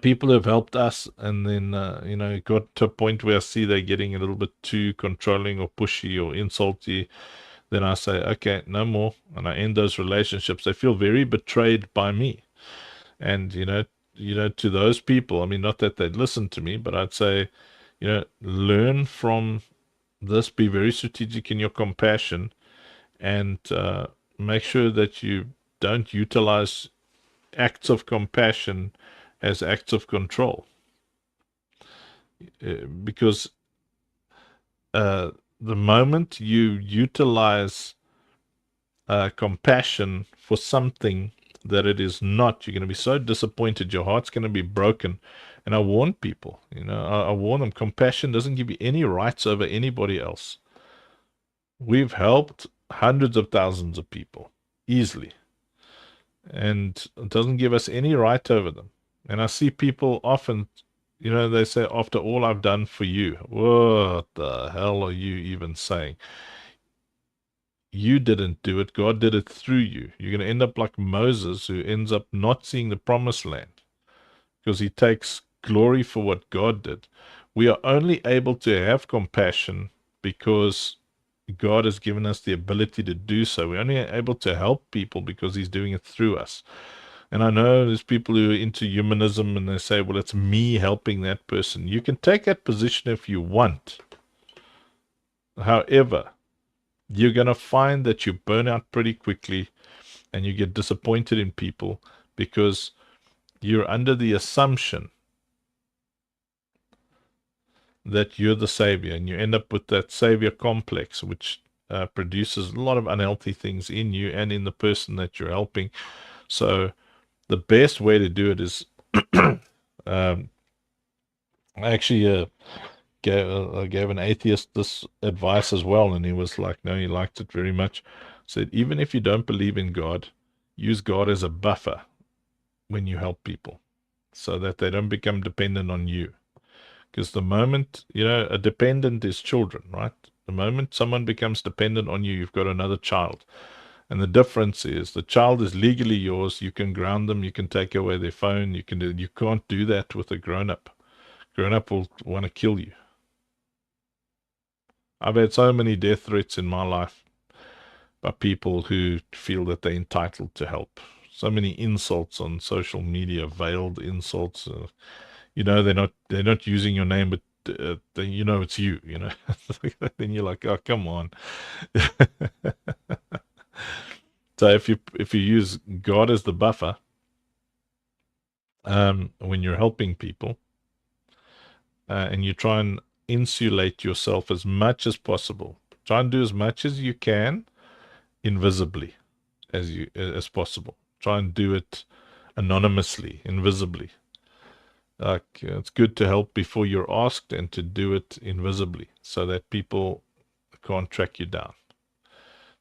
people have helped us, and then it got to a point where I see they're getting a little bit too controlling or pushy or insulty, then I say, okay, no more, and I end those relationships. They feel very betrayed by me. And to those people, I mean, not that they'd listen to me, but I'd say, learn from this, be very strategic in your compassion, and make sure that you don't utilize acts of compassion as acts of control, because the moment you utilize compassion for something that it is not, you're going to be so disappointed, your heart's going to be broken. And I warn people, I warn them, compassion doesn't give you any rights over anybody else. We've helped hundreds of thousands of people easily, and it doesn't give us any right over them. And I see people often, they say, after all I've done for you, what the hell are you even saying? You didn't do it. God did it through you. You're going to end up like Moses, who ends up not seeing the promised land because he takes glory for what God did. We are only able to have compassion because God has given us the ability to do so. We're only able to help people because he's doing it through us. And I know there's people who are into humanism, and they say, well, it's me helping that person. You can take that position if you want. However, you're going to find that you burn out pretty quickly, and you get disappointed in people, because you're under the assumption that you're the savior, and you end up with that savior complex, which produces a lot of unhealthy things in you and in the person that you're helping. So the best way to do it is I actually gave an atheist this advice as well, and he was like, no, he liked it very much. Said, even if you don't believe in God, use God as a buffer when you help people so that they don't become dependent on you. Because the moment, a dependent is children, right? The moment someone becomes dependent on you, you've got another child. And the difference is the child is legally yours. You can ground them. You can take away their phone. You can't do that with a grown-up. Grown-up will want to kill you. I've had so many death threats in my life by people who feel that they're entitled to help. So many insults on social media, veiled insults. They're not using your name, but it's you. Then you're like, oh, come on. So if you use God as the buffer, when you're helping people, and you try and insulate yourself as much as possible, try and do as much as you can invisibly as possible. Try and do it anonymously, invisibly. It's good to help before you're asked and to do it invisibly so that people can't track you down.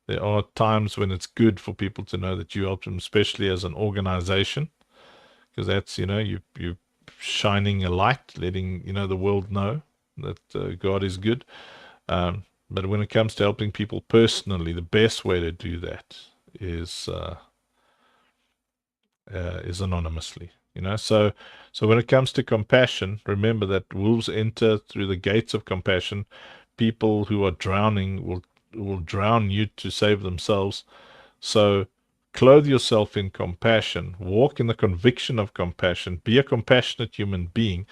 There are times when it's good for people to know that you help them, especially as an organization, because that's, you shining a light, letting, the world know that God is good. But when it comes to helping people personally, the best way to do that is anonymously. So when it comes to compassion, remember that wolves enter through the gates of compassion. People who are drowning will drown you to save themselves. So clothe yourself in compassion, walk in the conviction of compassion, be a compassionate human being,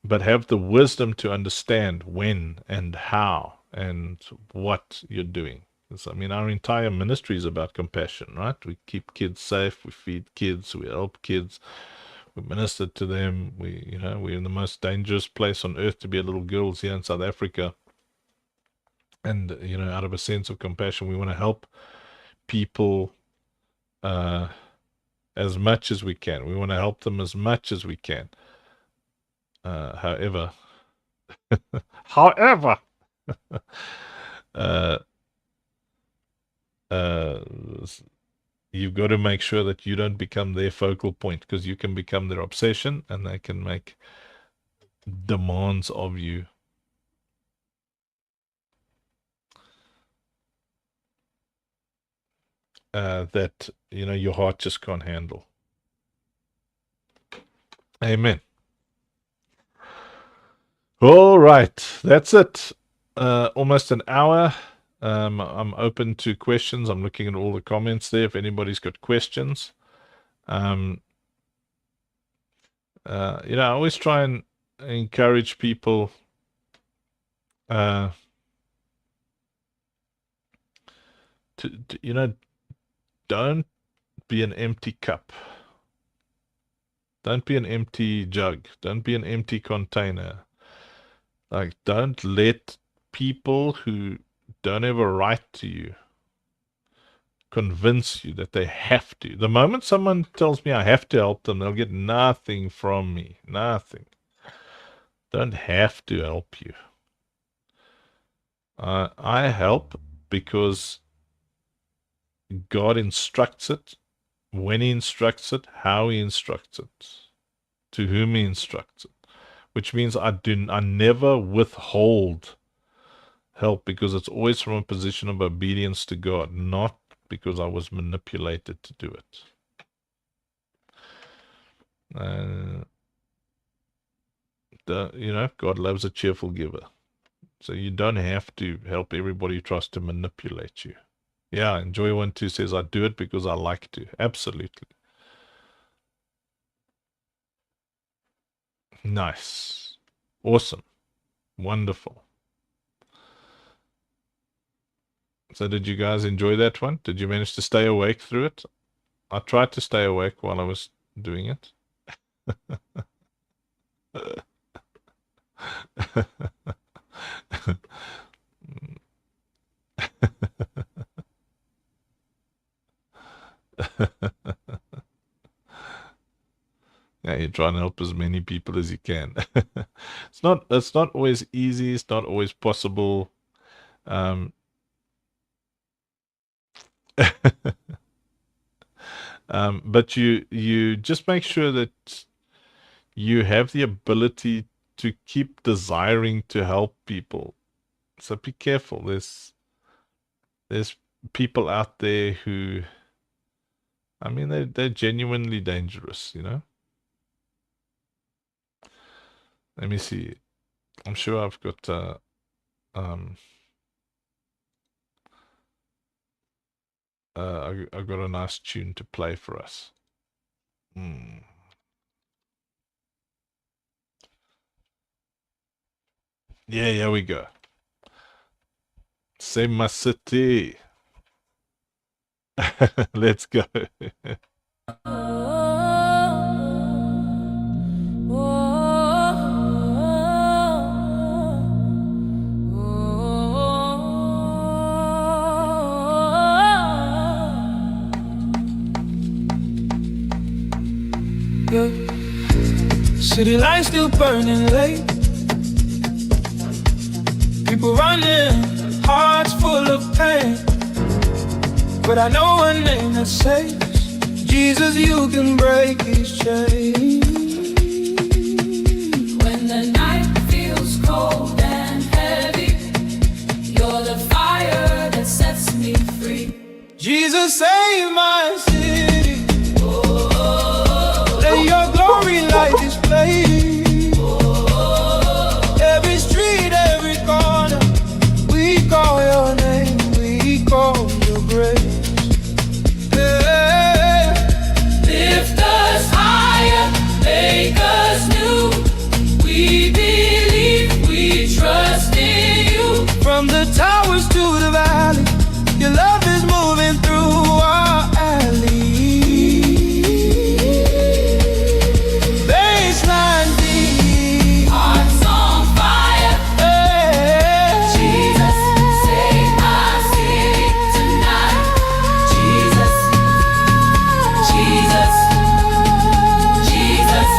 but have the wisdom to understand when and how and what you're doing. Our entire ministry is about compassion, right? We keep kids safe, we feed kids, we help kids, we minister to them. We're in the most dangerous place on earth to be a little girls here in South Africa. And, out of a sense of compassion, we want to help people as much as we can. We want to help them as much as we can. However, you've got to make sure that you don't become their focal point, because you can become their obsession and they can make demands of you. That, your heart just can't handle. Amen. All right, that's it. Almost an hour. I'm open to questions. I'm looking at all the comments there. If anybody's got questions, I always try and encourage people to don't be an empty cup. Don't be an empty jug. Don't be an empty container. Don't let people who don't have a right to you convince you that they have to. The moment someone tells me I have to help them, they'll get nothing from me. Nothing. Don't have to help you. I help because God instructs it, when He instructs it, how He instructs it, to whom He instructs it. Which means I never withhold help, because it's always from a position of obedience to God, not because I was manipulated to do it. God loves a cheerful giver. So you don't have to help everybody who tries to manipulate you. Yeah, Enjoy12 says, I do it because I like to. Absolutely. Nice. Awesome. Wonderful. So did you guys enjoy that one? Did you manage to stay awake through it? I tried to stay awake while I was doing it. Yeah, you try and help as many people as you can. It's not always easy, it's not always possible. Um, but you just make sure that you have the ability to keep desiring to help people. So be careful. There's people out there who, I mean, they're genuinely dangerous, you know? Let me see. I'm sure I've got I got a nice tune to play for us. Yeah, here we go. Save my city. Let's go. Yeah. City lights still burning late. People running, hearts full of pain. But I know one name that saves. Jesus, you can break these chains. When the night feels cold and heavy, you're the fire that sets me free. Jesus, save my city. Let your glory light display. Every street, every corner, we call your name, we call your grace. Yeah. Lift us higher, make us new. We believe, we trust in you. From the towers to the valley, your love is moving through our alley. Baseline deep, Hearts on fire, hey. Jesus, save my city tonight. Jesus, Jesus, Jesus.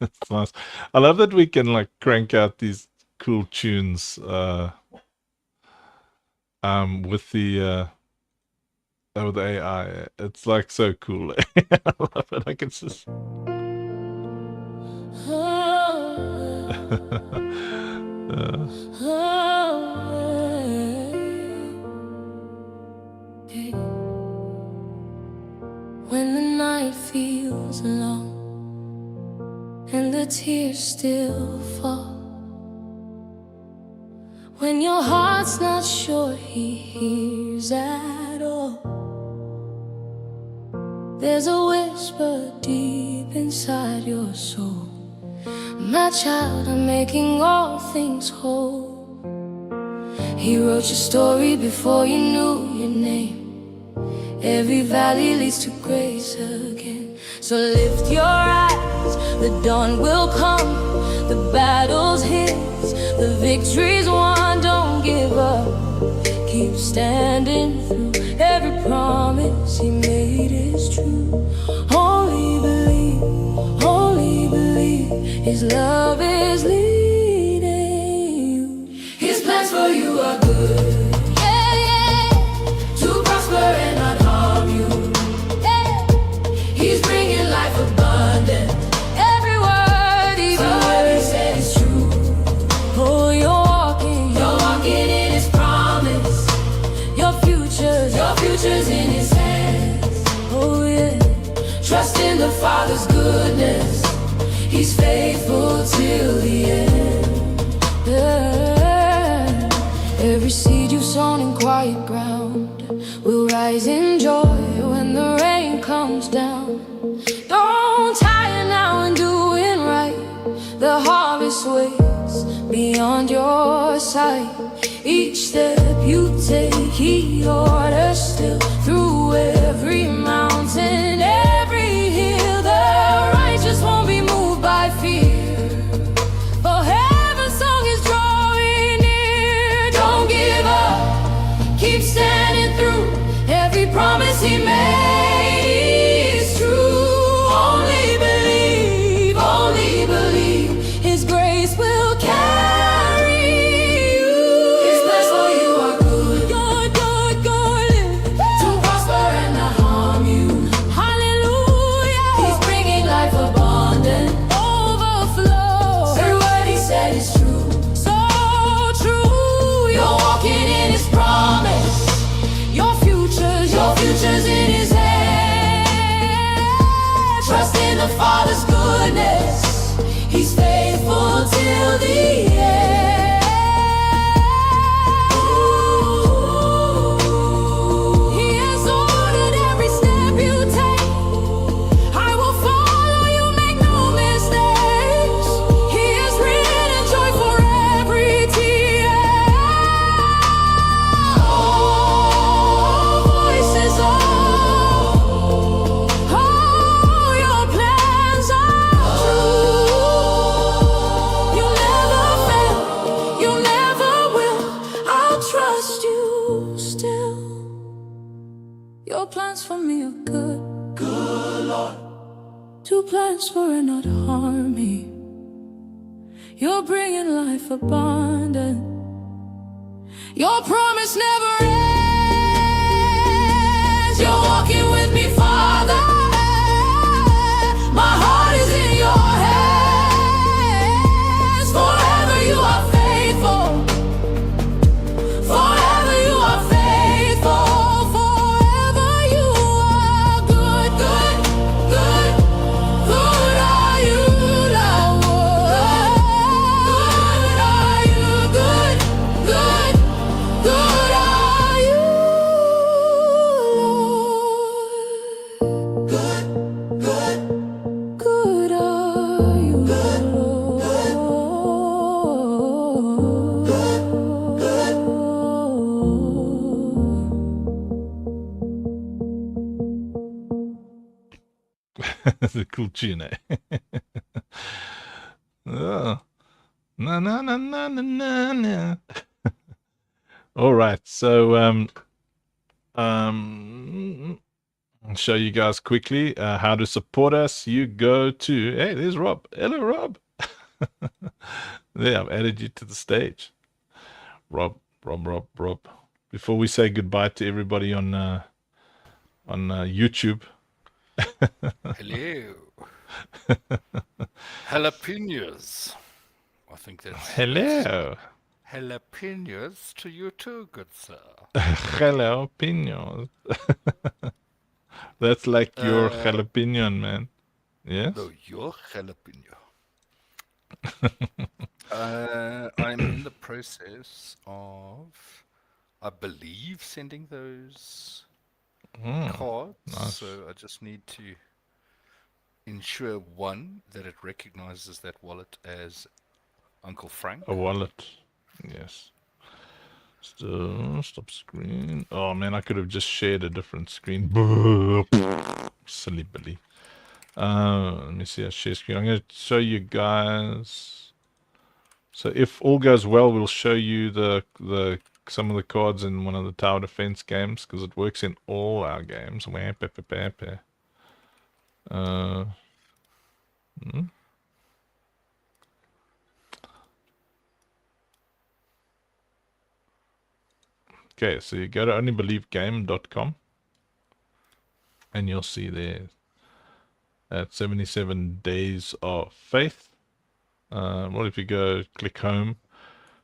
It's nice. I love that we can like crank out these cool tunes with AI. It's like so cool. I love it. Like it's just When the night feels long and the tears still fall, when your heart's not sure he hears at all, there's a whisper deep inside your soul. My child, I'm making all things whole. He wrote your story before you knew your name. Every valley leads to grace again. So lift your eyes, the dawn will come. The battle's his, the victory's won. Don't give up, keep standing through. Every promise he made is true. Only believe, his love is leading you. His plans for you are good, to prosper and not harm you. He's bringing life abundant. Every word he said is true. Oh, you're walking in his promise. Your future's in his hands. Oh yeah, trust in the Father's goodness. He's faithful till the end. Yeah. Every seed you've sown in quiet ground will rise rise in joy when the rain comes down. Don't tire now in doing right. The harvest waits beyond your sight. Each step you take, He orders still. Through every mountain, every hill, the righteous won't be moved by fear. For heaven's song is drawing near. Don't give up, keep standing through. Every promise He made is true. Only believe, His grace will carry you. His plans for you are good, to prosper and not harm you. Hallelujah. He's bringing life abundant, overflow. Every word He said is true, so true. You're walking in His promise. Your future's in His hands. Trust in the Father's goodness. He's faithful till the end. He has ordered every step you take. I will follow you, make no mistakes. He has written joy for every tear. Voices of your plans are true. You never fail, you never will. I'll trust you still. Your plans for me are good, two plans for and not harm me. You're bringing life abundant. Your promise never ends. You're walking with me, Father. My heart is in your hands. Forever you are faithful. Forever you are faithful. Forever you are good, good, good, good are you, Lord. Good are you, good, good, good are you, Lord. Good, good, good are you, It's a cool tune, eh? Oh. Na na na na na na na. All right, so I'll show you guys quickly how to support us. You go to, hey, there's Rob. Hello, Rob. There, I've added you to the stage. Rob. Before we say goodbye to everybody on YouTube. Hello. Jalapenos. I think that's Hello. jalapenos to you too, good sir. Jalapeno. That's like your jalapeno, man. Yes? No, your jalapeno. I'm in the process of, I believe, sending those cards. nice. So I just need to ensure, one, that it recognizes that wallet as Uncle Frank. A wallet. Yes. So, stop screen. Oh man, I could have just shared a different screen. Silly Billy. Let me see a share screen. I'm going to show you guys. So if all goes well, we'll show you the some of the cards in one of the tower defense games because it works in all our games. Okay, so you go to onlybelievegame.com and you'll see there at 77 Days of Faith. Well, if you go click home,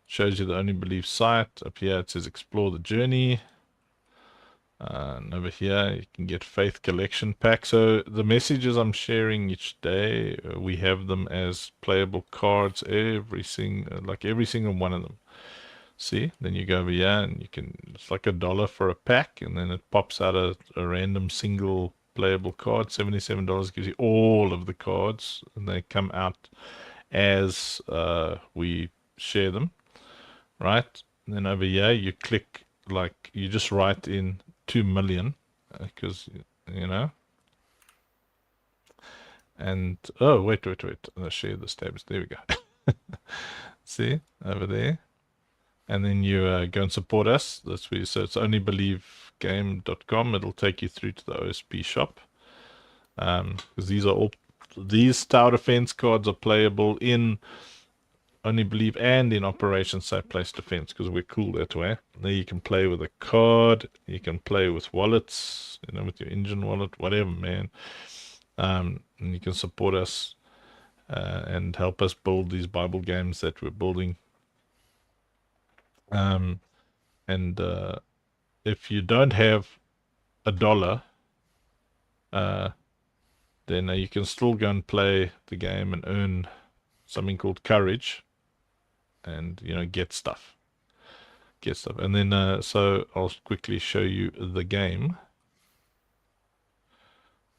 shows you the Only Believe site. Up here it says explore the journey. And over here you can get Faith Collection Pack. So the messages I'm sharing each day, we have them as playable cards, every single one of them. See, then you go over here and you can, it's like $1 for a pack, and then it pops out a random single playable card. $77 gives you all of the cards, and they come out as we share them, right? And then over here you click, like, you just write in 2 million, because, you know. And, oh, wait. I'll share the tabs. There we go. See, over there. And then you go and support us. That's where so it's onlybelievegame.com. It'll take you through to the OSP shop. Because these tower defense cards are playable in Only Believe and in Operation Safe Place Defense, because we're cool that way. There you can play with a card, you can play with wallets, you know, with your engine wallet, whatever, man. And you can support us and help us build these Bible games that we're building. And if you don't have $1, then you can still go and play the game and earn something called courage, and, you know, get stuff. And then so I'll quickly show you the game.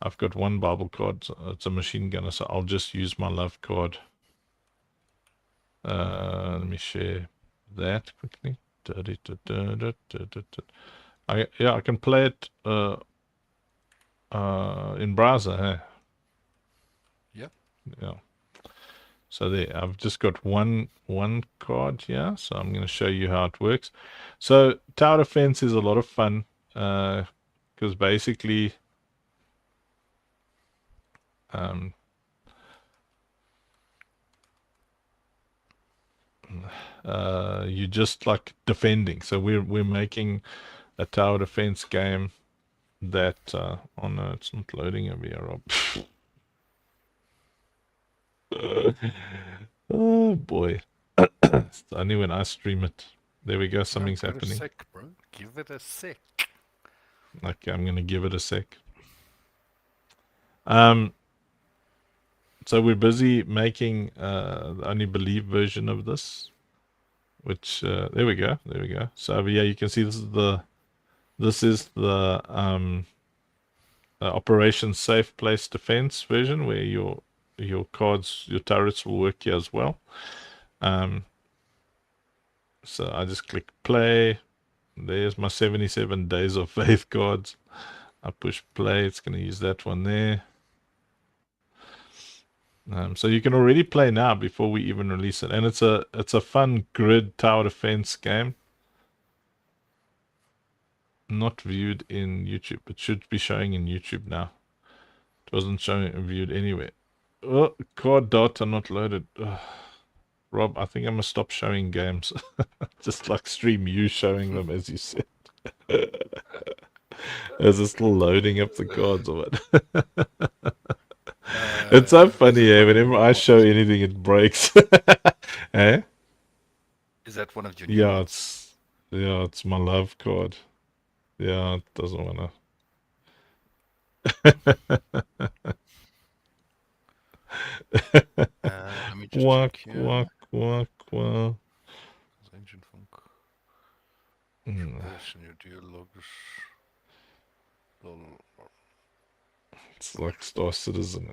I've got one Bible card. It's a machine gunner, so I'll just use my love card. Let me share that quickly. I can play it in browser, huh? Yep. Yeah. So there, I've just got one card here, so I'm going to show you how it works. So tower defense is a lot of fun, because basically you just like defending. So we're making a tower defense game that oh no, it's not loading over here, Rob. Oh boy. It's only when I stream it. There we go, something's Give it happening. a sec, bro. Give it a sec. Okay, I'm gonna give it a sec. So we're busy making the Only Believe version of this, which there we go. So over here you can see this is the Operation Safe Place Defense version, where your cards, your turrets will work here as well. So I just click play. There's my 77 Days of Faith cards. I push play. It's going to use that one there. So you can already play now before we even release it, and it's a fun grid tower defense game. Not viewed in YouTube. It should be showing in YouTube now. It wasn't showing viewed anywhere. Oh, card data not loaded. Ugh. Rob, I think I'm gonna stop showing games. Just like stream you showing them, as you said. Is it still loading up the cards or what? It's so funny, eh? Whenever I show anything, it breaks. Eh? Is that one of your new ones? It's my love card. Yeah, it doesn't wanna. Let me just Quack, check here. quack, quack, quack. Engine funk. Mm. Version your dialogues. Lol. It's like Star Citizen.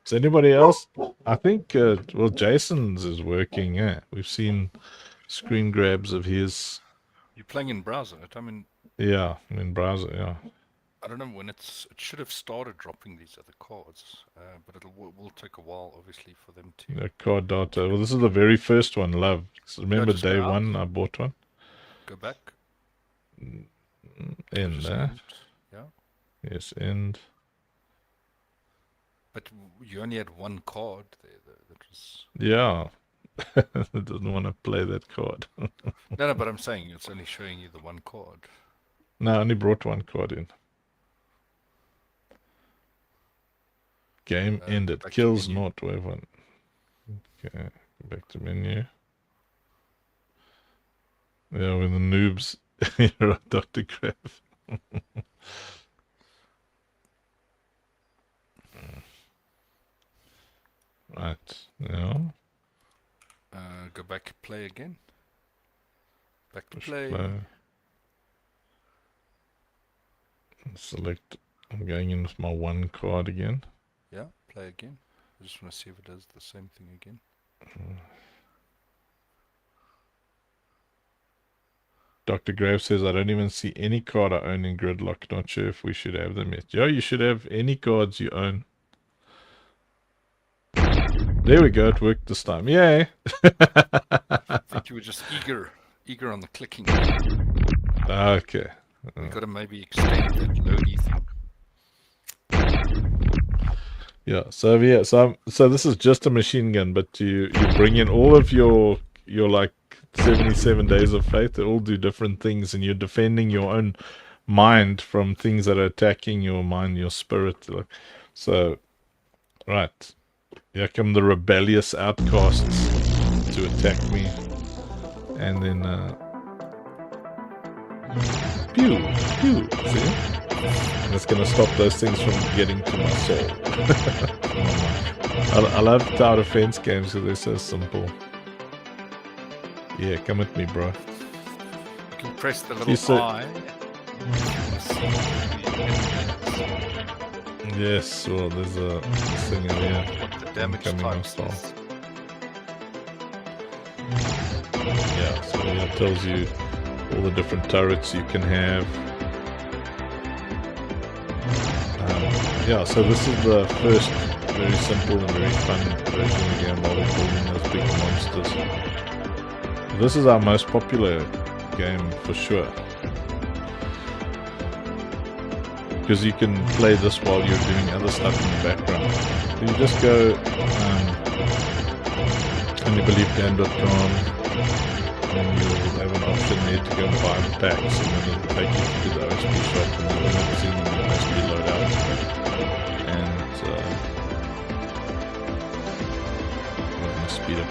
Is anybody else? I think, well, Jason's is working. Yeah, we've seen screen grabs of his. You're playing in browser. I mean, Yeah, in browser. Yeah. I don't know when it should have started dropping these other cards, but will take a while, obviously, for them to. The card data. Well, this is the very first one. Love. So remember just go day out. one, I bought one. Go back. In Just there. end, yeah. Yes, end. But you only had one card there. That was. Yeah. It doesn't want to play that card. No, but I'm saying it's only showing you the one card. No, I only brought one card in. Game ended. back to Kills menu. not. Whatever. Okay, back to menu. Yeah, with the noobs. You're right, Dr. Crab. Yeah. Go back, play again. Back to Push play. play. Select. I'm going in with my one card again. Yeah, play again. I just want to see if it does the same thing again. Dr. Grave says, I don't even see any card I own in Gridlock. Not sure if we should have them yet. Yeah, you should have any cards you own. There we go. It worked this time. Yay. I think you were just eager on the clicking. Okay. We got to maybe extend that loady thing. Yeah. So this is just a machine gun, but you bring in all of your like 77 days of faith. They all do different things, and you're defending your own mind from things that are attacking your mind, your spirit. So, right. Here come the rebellious outcasts to attack me. And then, pew, pew, see? And it's gonna stop those things from getting to my soul. I love tower defense games because they're so simple. Yeah, come with me, bro. You can press the You little said- eye. Yes, well, there's a thing in here. What the damage Coming types on is. Yeah, so it tells you all the different turrets you can have. Yeah, so this is the first very simple and very fun version of the game while we're building those big monsters. This is our most popular game for sure. Because you can play this while you're doing other stuff in the background. So you just go onlybelievegame.com and you'll have an option there to go and buy the packs, and then it'll take you to the OSP shop and you'll have seen the OSP loadout. And I'm going to speed up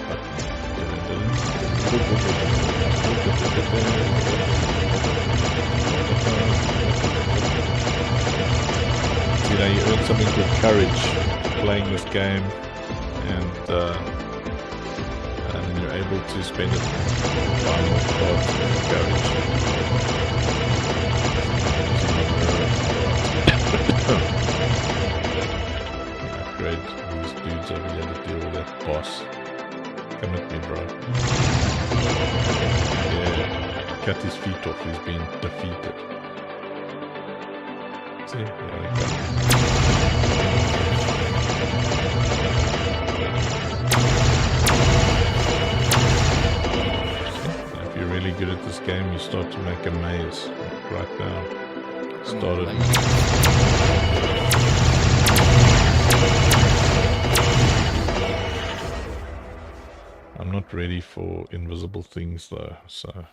you know, you earn something called courage playing this game, and then you're able to spend it on buying more cards with courage. Upgrade these dudes over here to deal with that boss. Come with me, bro. Yeah, cut his feet off, he's been defeated. See, there we go. If you're really good at this game, you start to make a maze. Right now, started. I'm not ready for invisible things though, so.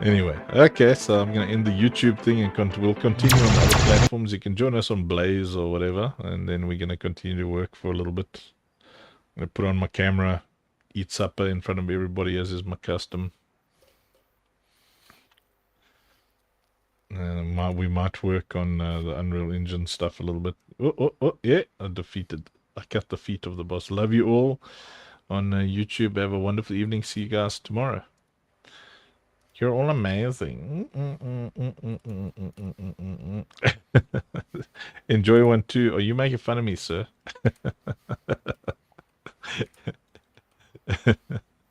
Anyway, okay, so I'm going to end the YouTube thing and we'll continue on other platforms. You can join us on Blaze or whatever, and then we're going to continue to work for a little bit. I'm going to put on my camera, eat supper in front of everybody as is my custom. And we might work on the Unreal Engine stuff a little bit. Oh, yeah, I cut the feet of the boss. Love you all on YouTube. Have a wonderful evening. See you guys tomorrow. You're all amazing. Enjoy one too. Are you making fun of me, sir?